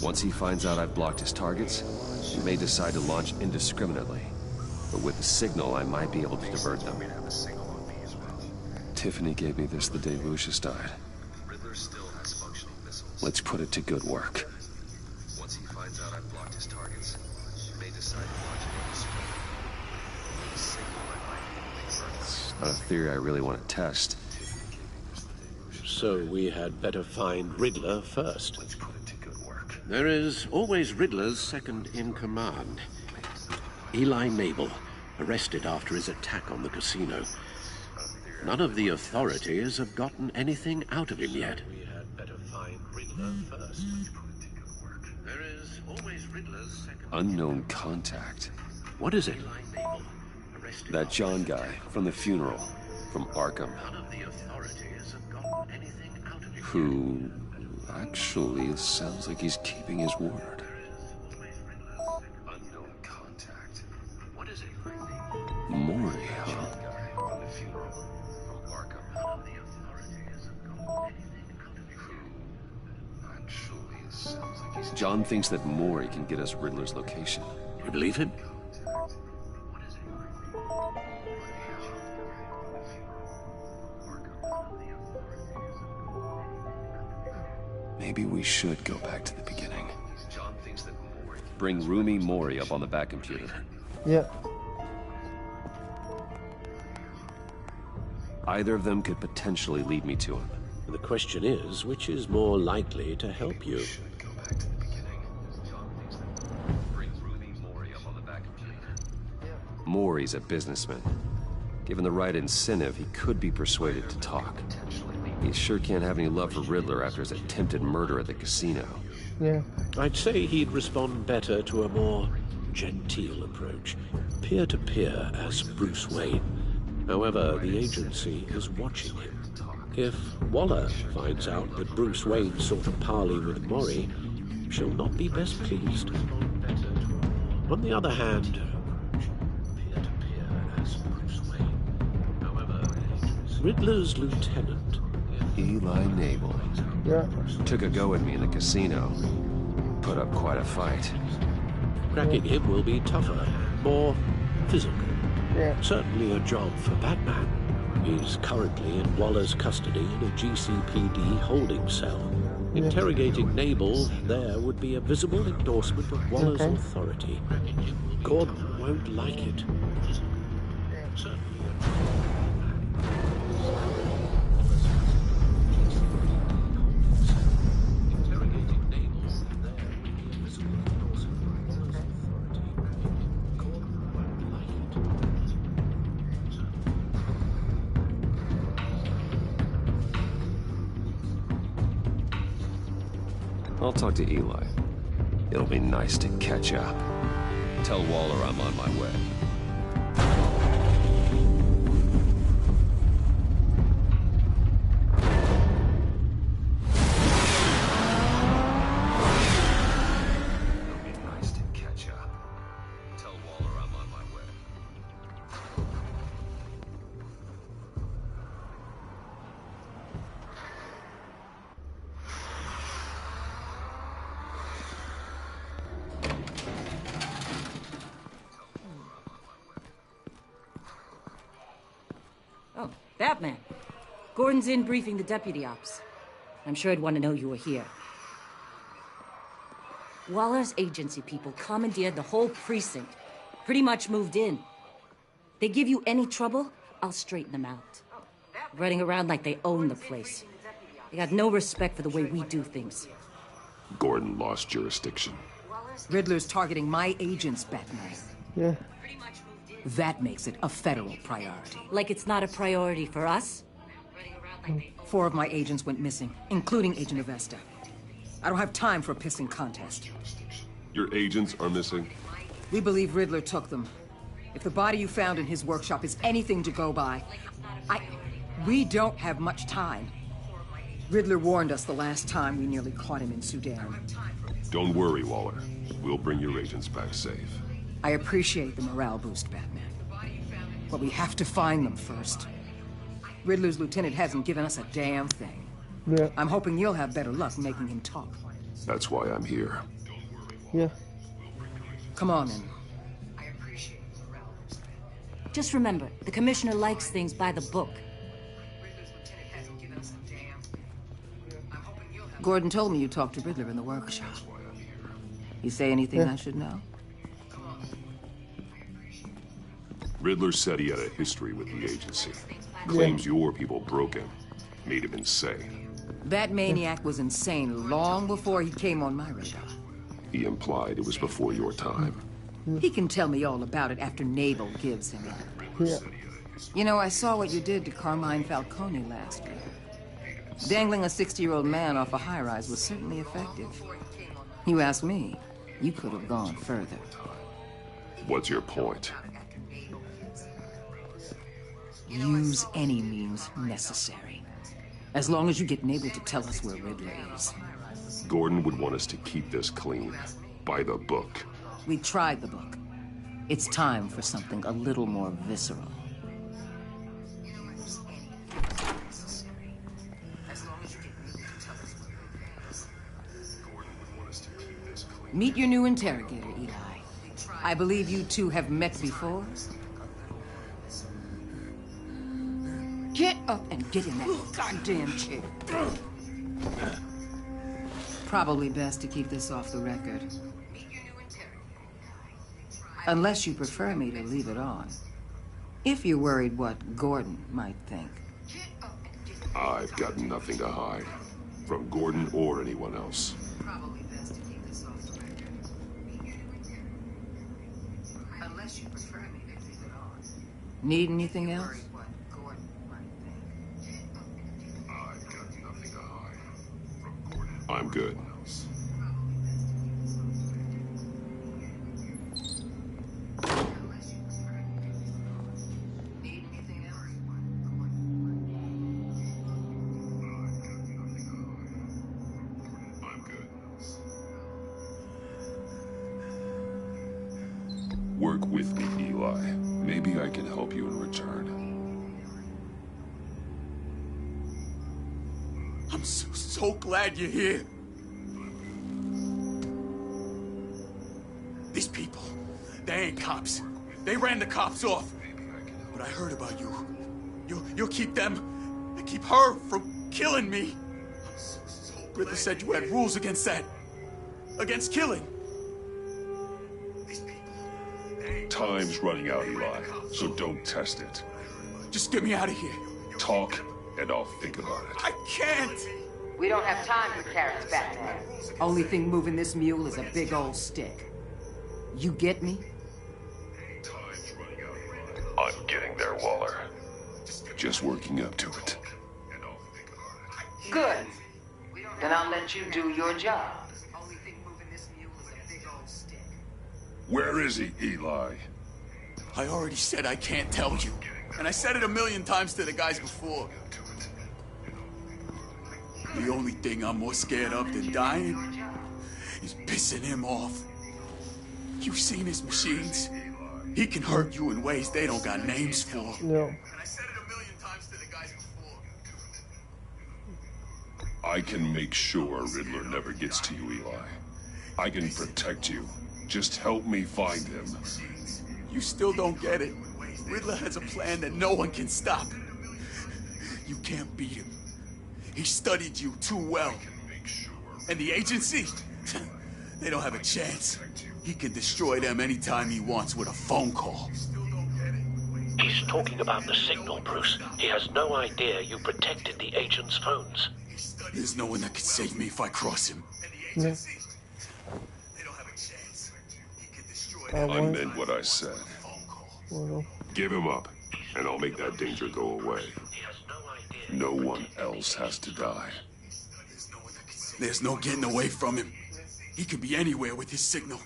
Once he finds out I've blocked his targets, he may decide to launch indiscriminately. But with the signal, I might be able to divert them. Tiffany gave me this the day Lucius died. Let's put it to good work. Once he finds out I've blocked his targets, he may decide to launch indiscriminately. It's not a theory I really want to test. So we had better find Riddler first. Let's put it to good work. There is always Riddler's second-in-command. Eli Mabel, arrested after his attack on the casino. None of the authorities have gotten anything out of him yet. We had better find Riddler first. There is always Riddler's second... Unknown contact. What is it? That John guy from the funeral, from Arkham. None of the authorities have gotten anything out of him. Who actually sounds like he's keeping his word. Unknown contact. What is it? Maury, huh? John thinks that Mori can get us Riddler's location. You believe him? Maybe we should go back to the beginning. Bring Rumi Mori up on the back computer. Yep. Either of them could potentially lead me to him. The question is, which is more likely to help you? Mori's a businessman. Given the right incentive, he could be persuaded to talk. He sure can't have any love for Riddler after his attempted murder at the casino. Yeah. I'd say he'd respond better to a more genteel approach. Peer-to-peer as Bruce Wayne. However, the agency is watching him. If Waller finds out that Bruce Wayne sought a parley with Mori, she'll not be best pleased. On the other hand, Riddler's lieutenant, Eli Nabel, took a go at me in the casino. Put up quite a fight. Cracking him will be tougher, more physical. Certainly a job for Batman. He's currently in Waller's custody in a GCPD holding cell. Interrogating Nabel there would be a visible endorsement of Waller's authority. Gordon won't like it. I'll talk to Eli. It'll be nice to catch up. Tell Waller I'm on my way. Oh, Batman. Gordon's in briefing the deputy ops. I'm sure I'd want to know you were here. Waller's agency people commandeered the whole precinct. Pretty much moved in. They give you any trouble, I'll straighten them out. Running around like they own the place. They got no respect for the way we do things. Gordon lost jurisdiction. Riddler's targeting my agents, Batman. Yeah. That makes it a federal priority. Like it's not a priority for us? 4 of my agents went missing, including Agent Avesta. I don't have time for a pissing contest. Your agents are missing? We believe Riddler took them. If the body you found in his workshop is anything to go by, we don't have much time. Riddler warned us the last time we nearly caught him in Sudan. Don't worry, Waller. We'll bring your agents back safe. I appreciate the morale boost, Batman. But we have to find them first. Riddler's lieutenant hasn't given us a damn thing. Yeah. I'm hoping you'll have better luck making him talk. That's why I'm here. Yeah. Come on, then. Just remember, the commissioner likes things by the book. Gordon told me you talked to Riddler in the workshop. You say anything I should know? Riddler said he had a history with the agency. Claims your people broke him. Made him insane. That maniac was insane long before he came on my radar. He implied it was before your time. He can tell me all about it after Nabel gives him it. Yeah. You know, I saw what you did to Carmine Falcone last week. Dangling a 60-year-old man off a high-rise was certainly effective. You ask me, you could have gone further. What's your point? Use any means necessary. As long as you get Nabel to tell us where Riddler is. Gordon would want us to keep this clean. By the book. We tried the book. It's time for something a little more visceral. Meet your new interrogator, Eli. I believe you two have met before. Get up and get in that goddamn chair. Probably best to keep this off the record. Unless you prefer me to leave it on. If you're worried what Gordon might think. I've got nothing to hide. From Gordon or anyone else. Probably best to keep this off the record. Unless you prefer me to leave it on. Need anything else? I've got nothing to hide. From Gordon. I'm good. Work with me, Eli. Maybe I can help you in return. I'm so glad you're here. These people, they ain't cops. They ran the cops off. But I heard about you. You'll keep them, and keep her from killing me. Riddler said you had rules against that. Against killing. Time's running out, Eli, so don't test it. Just get me out of here. Talk, and I'll think about it. I can't! We don't have time for carrots, Batman. Only thing moving this mule is a big old stick. You get me? I'm getting there, Waller. Just working up to it. Good. Then I'll let you do your job. Where is he, Eli? I already said I can't tell you. And I said it 1,000,000 times to the guys before. The only thing I'm more scared of than dying is pissing him off. You've seen his machines. He can hurt you in ways they don't got names for. No. And I said it 1,000,000 times to the guys before. I can make sure Riddler never gets to you, Eli. I can protect you. Just help me find him. You still don't get it. Riddler has a plan that no one can stop. You can't beat him. He studied you too well. And the agency? They don't have a chance. He can destroy them anytime he wants with a phone call. He's talking about the signal, Bruce. He has no idea you protected the agent's phones. There's no one that can save me if I cross him. Yeah. I meant what I said. Well, Give him up, and I'll make that danger go away. No one else has to die. There's no getting away from him. He could be anywhere with his signal.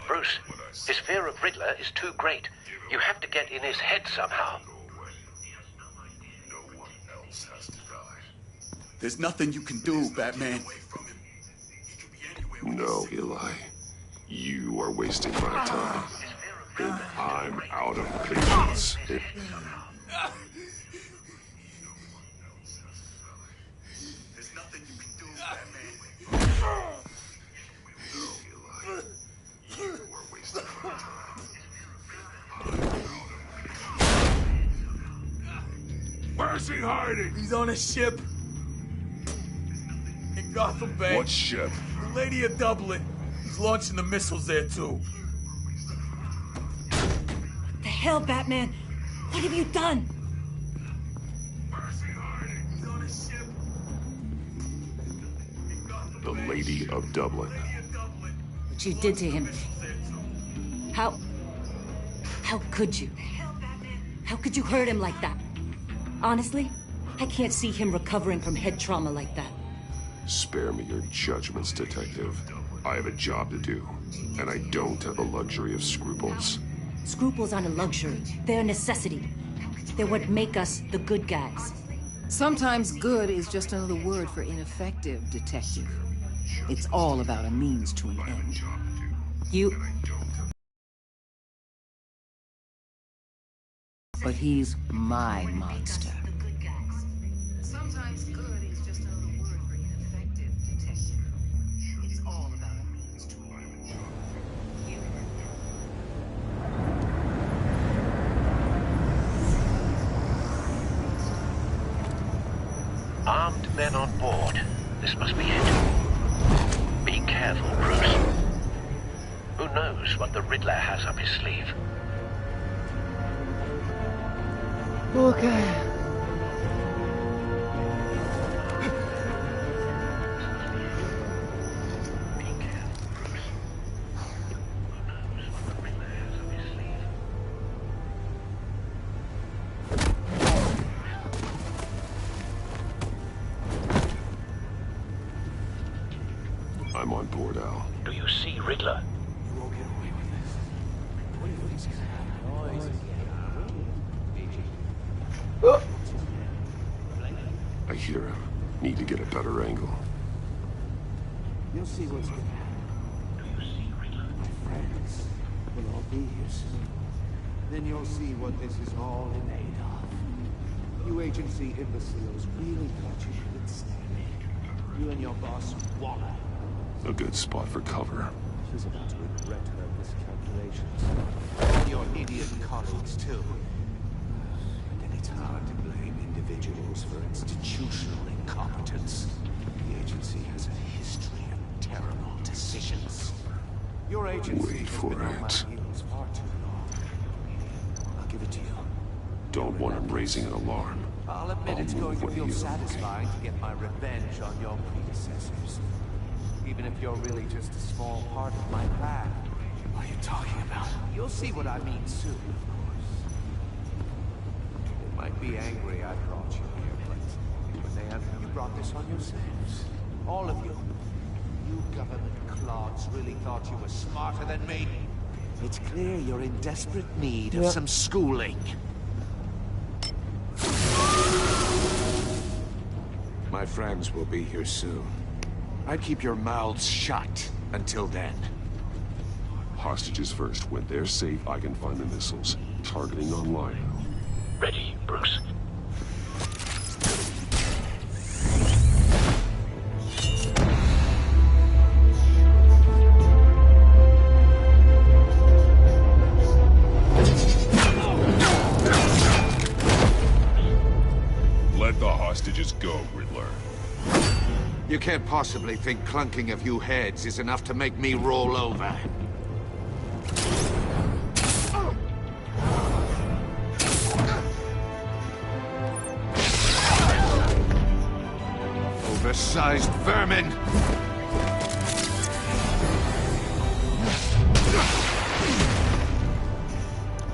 Bruce, his fear of Riddler is too great. You have to get in his head somehow. There's nothing you can do, Batman. No, Eli. You are wasting my time. And I'm out of patience. There's nothing you can do, Batman. You are wasting my time. Where's he hiding? He's on a ship. In Gotham Bay. What ship? The Lady of Dublin. He's launching the missiles there, too. The hell, Batman? What have you done? He's on a ship. The Lady of Dublin. What you did to him. How could you? How could you hurt him like that? Honestly, I can't see him recovering from head trauma like that. Spare me your judgments, Detective. I have a job to do, and I don't have the luxury of scruples. Scruples aren't a luxury. They're a necessity. They're what make us the good guys. Sometimes good is just another word for ineffective, Detective. It's all about a means to an end. But he's my monster. Sometimes good is just another word for ineffective, Detective. It's all on board. This must be it. Be careful, Bruce. Who knows what the Riddler has up his sleeve? Okay. I'm on board, Al. Do you see Riddler? I hear him. Need to get a better angle. You'll see what's going to happen. Do you see Riddler? My friends will all be here soon. Then you'll see what this is all in aid of. You agency imbeciles really thought you could stand me. You and your boss, Waller. A good spot for cover. She's about to regret her miscalculations. And your idiot colleagues, too. And it's hard to blame individuals for institutional incompetence. The agency has a history of terrible decisions. Your agency has been on my heels far too long. I'll give it to you. Don't want him raising an alarm. I'll admit it's going to feel satisfying to get my revenge on your predecessors. Even if you're really just a small part of my plan. What are you talking about? You'll see what I mean soon, of course. They might be angry I brought you here, but you brought this on yourselves. All of you. You government clods really thought you were smarter than me. It's clear you're in desperate need of some schooling. My friends will be here soon. I'd keep your mouths shut until then. Hostages first. When they're safe, I can find the missiles. Targeting online. Ready, Bruce. Let the hostages go, Riddler. You can't possibly think clunking a few heads is enough to make me roll over. Oversized vermin!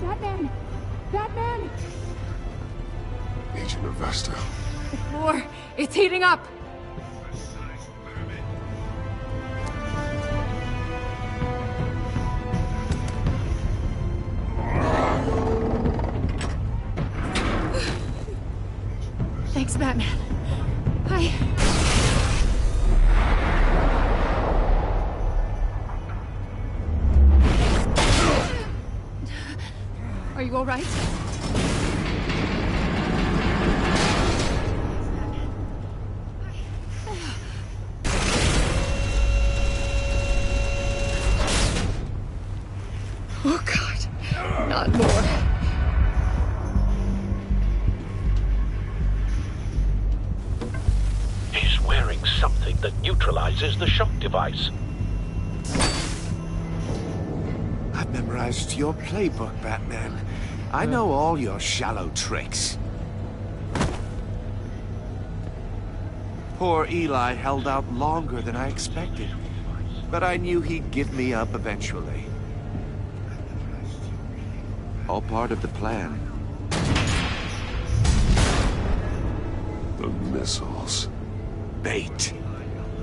Batman! Batman! Agent Avesta. The floor, it's heating up! Thanks, Batman. Are you all right? Oh, God. Not more. He's wearing something that neutralizes the shock device. I've memorized your playbook, Batman. I know all your shallow tricks. Poor Eli held out longer than I expected, but I knew he'd give me up eventually. All part of the plan. The missiles. Bait.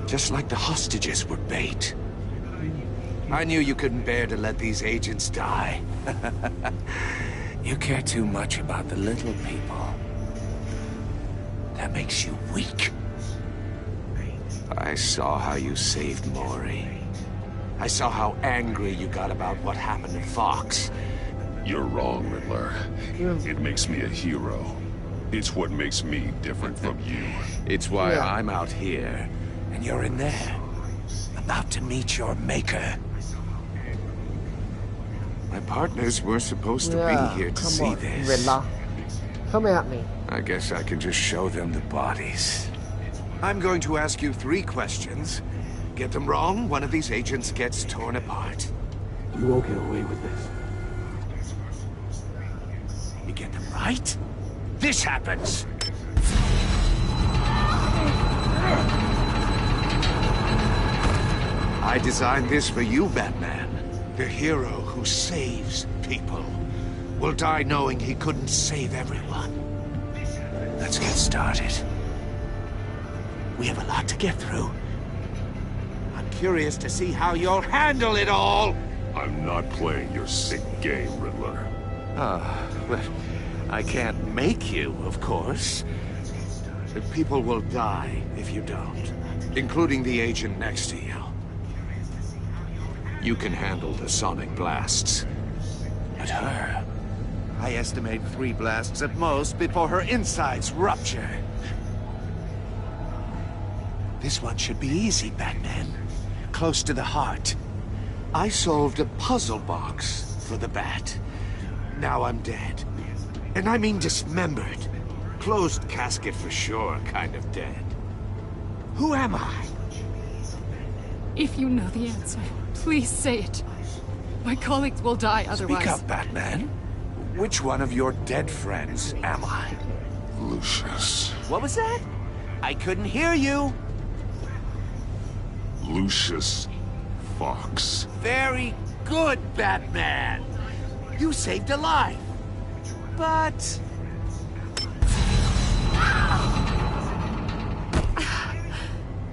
Just like the hostages were bait. I knew you couldn't bear to let these agents die. You care too much about the little people. That makes you weak. I saw how you saved Maury. I saw how angry you got about what happened to Fox. You're wrong, Riddler. It makes me a hero. It's what makes me different from you. It's why I'm out here, and you're in there. About to meet your maker. My partners were supposed to be here to see this. Riddler. Come at me. I guess I can just show them the bodies. I'm going to ask you 3 questions. Get them wrong, one of these agents gets torn apart. You won't get away with this. You get them right, this happens. I designed this for you, Batman. The hero who saves people will die knowing he couldn't save everyone. Let's get started. We have a lot to get through. I'm curious to see how you'll handle it all. I'm not playing your sick game, Riddler. Well, I can't make you, of course. But people will die if you don't, including the agent next to you. You can handle the sonic blasts. But her, I estimate 3 blasts at most before her insides rupture. This one should be easy, Batman. Close to the heart. I solved a puzzle box for the Bat. Now I'm dead. And I mean dismembered. Closed casket for sure, kind of dead. Who am I? If you know the answer, please say it. My colleagues will die otherwise. Speak up, Batman. Which one of your dead friends am I? Lucius. What was that? I couldn't hear you. Lucius Fox. Very good, Batman. You saved a life. But...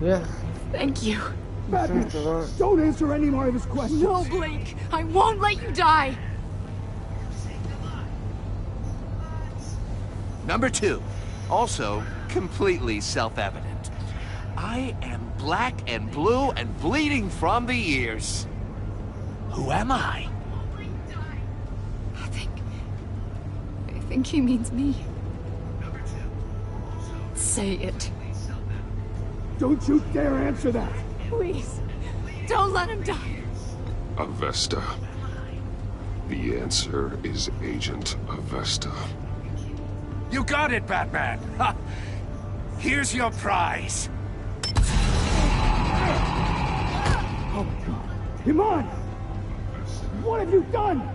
Yeah. Thank you. Batman, don't answer any more of his questions. No, Blake. I won't let you die. Number 2. Also, completely self-evident. I am black and blue and bleeding from the ears. Who am I? I think he means me. Say it. Don't you dare answer that. Please. Don't let him die. Avesta. The answer is Agent Avesta. You got it, Batman! Ha. Here's your prize. Oh my God. Iman! What have you done?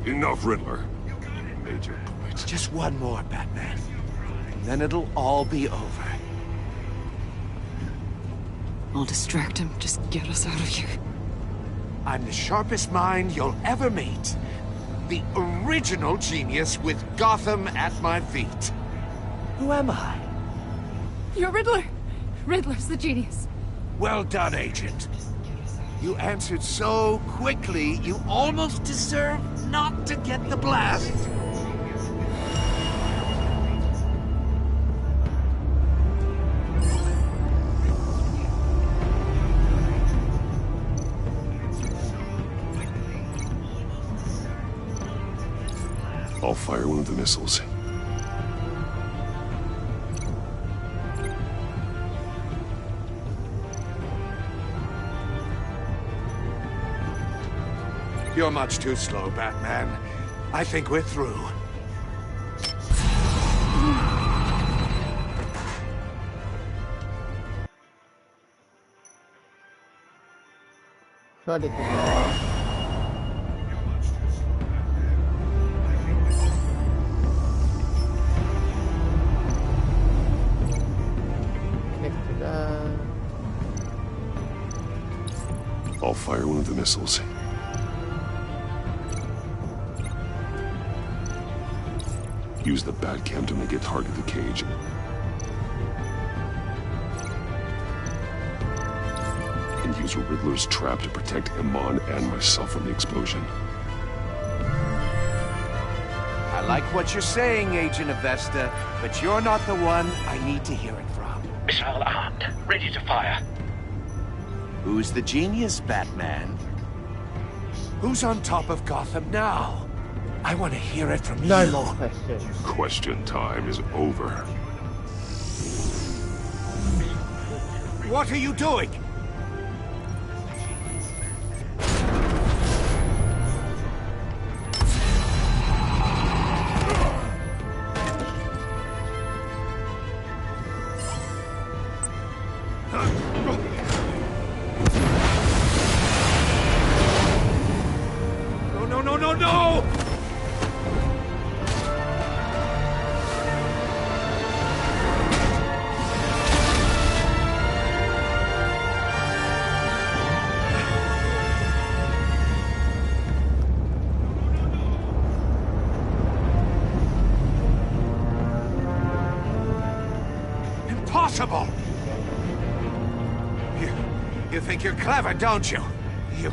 Enough, Riddler. You made your point. Just one more, Batman. And then it'll all be over. I'll distract him. Just get us out of here. I'm the sharpest mind you'll ever meet. The original genius with Gotham at my feet. Who am I? You're Riddler. Riddler's the genius. Well done, Agent. You answered so quickly, you almost deserve not to get the blast. I'll fire one of the missiles. You're much too slow, Batman. I think we're through. I'll fire one of the missiles. Use the Batcam to make it target the cage. And use Riddler's trap to protect Iman and myself from the explosion. I like what you're saying, Agent Avesta, but you're not the one I need to hear it from. Missile armed, ready to fire. Who's the genius, Batman? Who's on top of Gotham now? I want to hear it from you. No more questions. Question time is over. What are you doing? You think you're clever, don't you? You...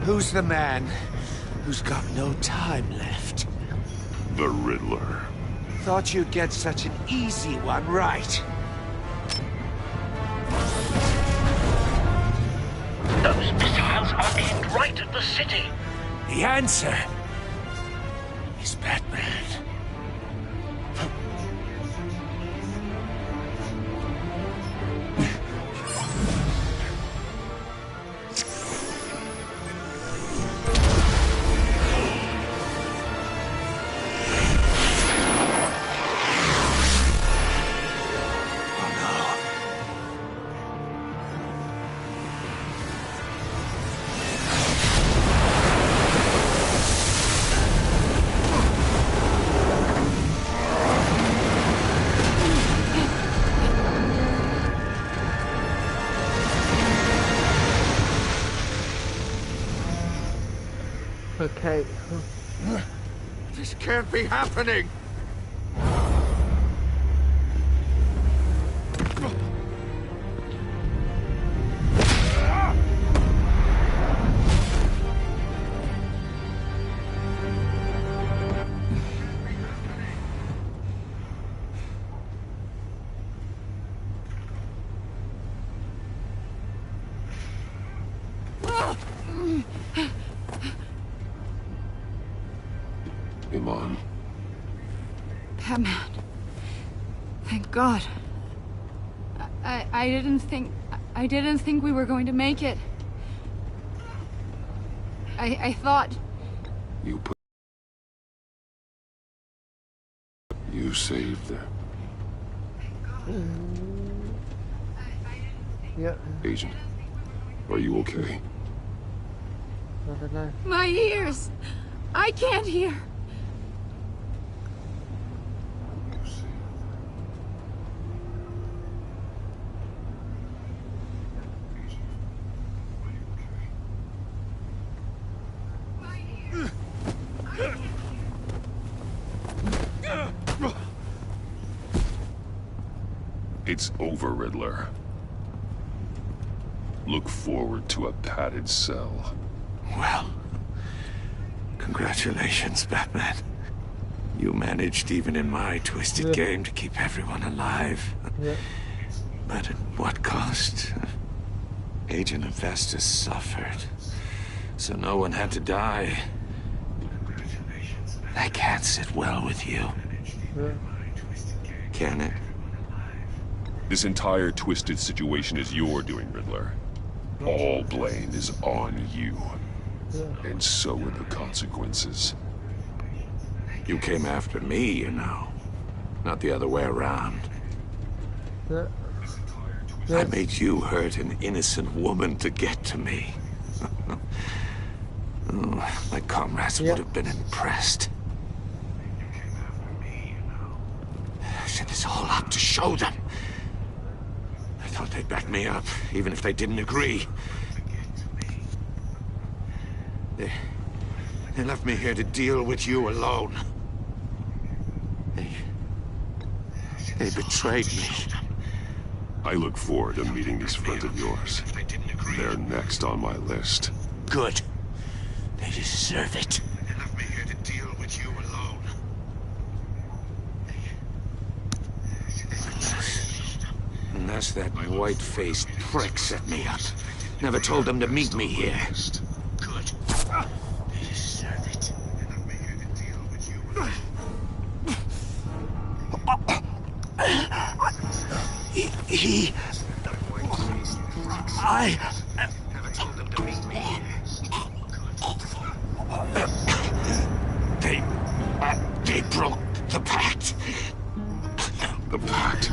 Who's the man who's got no time left? The Riddler. Thought you'd get such an easy one right. Those missiles are aimed right at the city. The answer is Batman. Okay. This can't be happening! Iman. Batman. Thank God. I didn't think we were going to make it. I thought... You saved them. Yeah. Agent, are you okay? I don't know. My ears! I can't hear! It's over, Riddler. Look forward to a padded cell. Well, congratulations, Batman. You managed, even in my twisted game, to keep everyone alive. Yeah. But at what cost? Agent Infestus suffered, so no one had to die. That can't sit well with you. Yeah. Can it? This entire twisted situation is your doing, Riddler. All blame is on you. Yeah. And so are the consequences. You came after me, you know. Not the other way around. Yeah. I made you hurt an innocent woman to get to me. Oh, my comrades would have been impressed. I set this all up to show them. I thought they'd back me up, even if they didn't agree. They left me here to deal with you alone. They betrayed me. I look forward to meeting these friends of yours. They're next on my list. Good. They deserve it. They left me here to deal with you alone. Unless that white-faced prick set me up. Never told them to meet me here. Good. They deserve it. They left me here to deal with you alone. They broke the pact. The pact?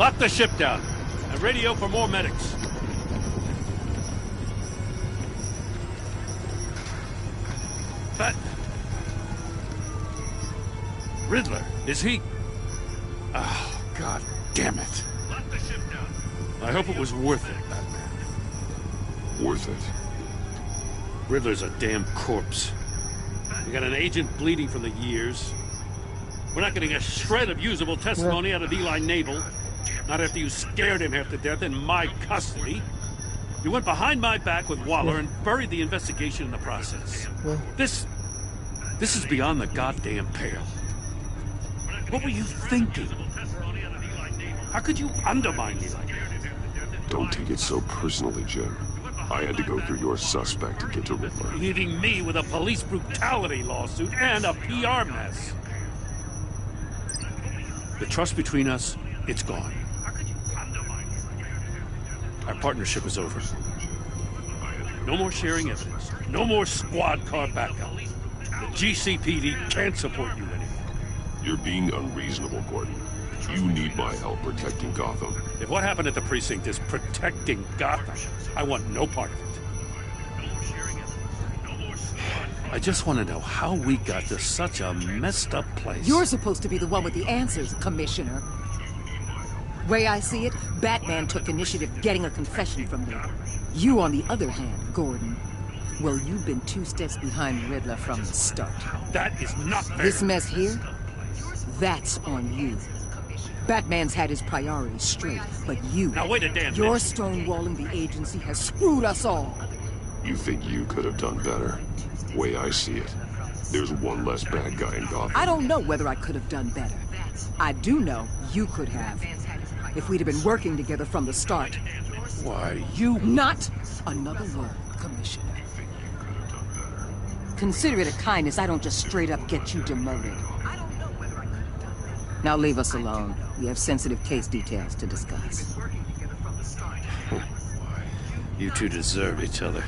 Lock the ship down. And radio for more medics. But... Riddler, is he... Oh, God damn it. Lock the ship down. I hope it was worth it, Batman. Worth it? Riddler's a damn corpse. We got an agent bleeding from the years. We're not getting a shred of usable testimony out of Eli Naval. Not after you scared him half to death in my custody. You went behind my back with Waller and buried the investigation in the process. This is beyond the goddamn pale. What were you thinking? How could you undermine me like that? Don't take it so personally, Jim. I had to go through your suspect to get to Riddler. Leaving me with a police brutality lawsuit and a PR mess. The trust between us, it's gone. Our partnership is over. No more sharing evidence. No more squad car backup. The GCPD can't support you anymore. You're being unreasonable, Gordon. You need my help protecting Gotham. If what happened at the precinct is protecting Gotham, I want no part of it. I just want to know how we got to such a messed up place. You're supposed to be the one with the answers, Commissioner. Way I see it, Batman took initiative getting a confession from me. You, on the other hand, Gordon, well, you've been 2 steps behind Riddler from the start. That is not fair. This mess here, that's on you. Batman's had his priorities straight, but you... Now wait a damn minute. Your stonewalling the agency has screwed us all. You think you could have done better? Way I see it, there's one less bad guy in Gotham. I don't know whether I could have done better. I do know you could have. If we'd have been working together from the start. Why, you... Not another word, Commissioner. Consider it a kindness I don't just straight up get you demoted. Now leave us alone. We have sensitive case details to discuss. You two deserve each other.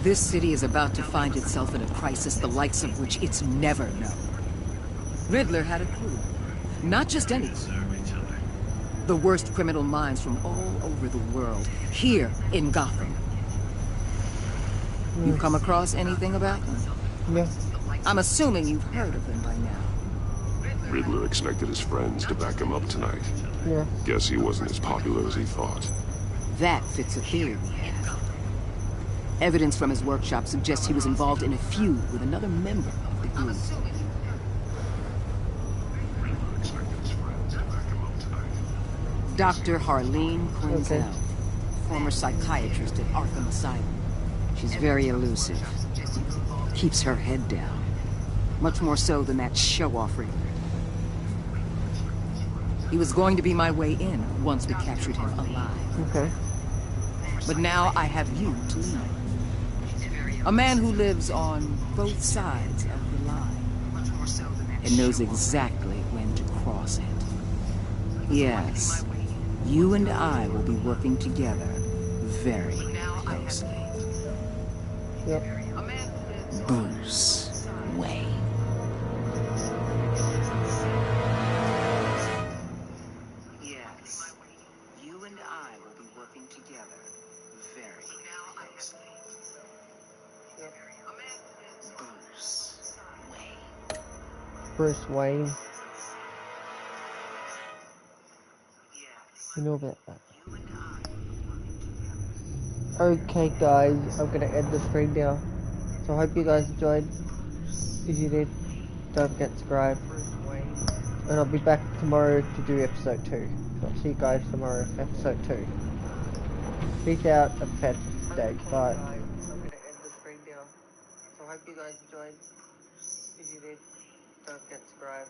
This city is about to find itself in a crisis the likes of which it's never known. Riddler had a clue. Not just anything. The worst criminal minds from all over the world, here in Gotham. You come across anything about them? Yeah. I'm assuming you've heard of them by now. Riddler expected his friends to back him up tonight. Yeah. Guess he wasn't as popular as he thought. That fits a theory we have. Evidence from his workshop suggests he was involved in a feud with another member of the group. Dr. Harleen Quinzel, former psychiatrist at Arkham Asylum. She's very elusive. Keeps her head down. Much more so than that show-off Riddler. He was going to be my way in once we captured him alive. Okay. But now I have you to lead. A man who lives on both sides of the line. And knows exactly when to cross it. Yes, you and I will be working together very closely. Yep. Bruce Wayne. Yes, you and I will be working together very closely. Bruce Wayne. Bruce Wayne. You know about that. Okay guys, I'm gonna end the stream now. So I hope you guys enjoyed. If you did, don't forget to subscribe. And I'll be back tomorrow to do episode 2. So I'll see you guys tomorrow for episode 2. Peace out and fantastic day. Bye. I'm gonna end the stream now. So I hope you guys enjoyed. If you did, don't forget to subscribe.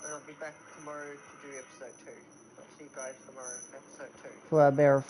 And I'll be back tomorrow to do episode 2. So I'll see you guys tomorrow for episode 2. For our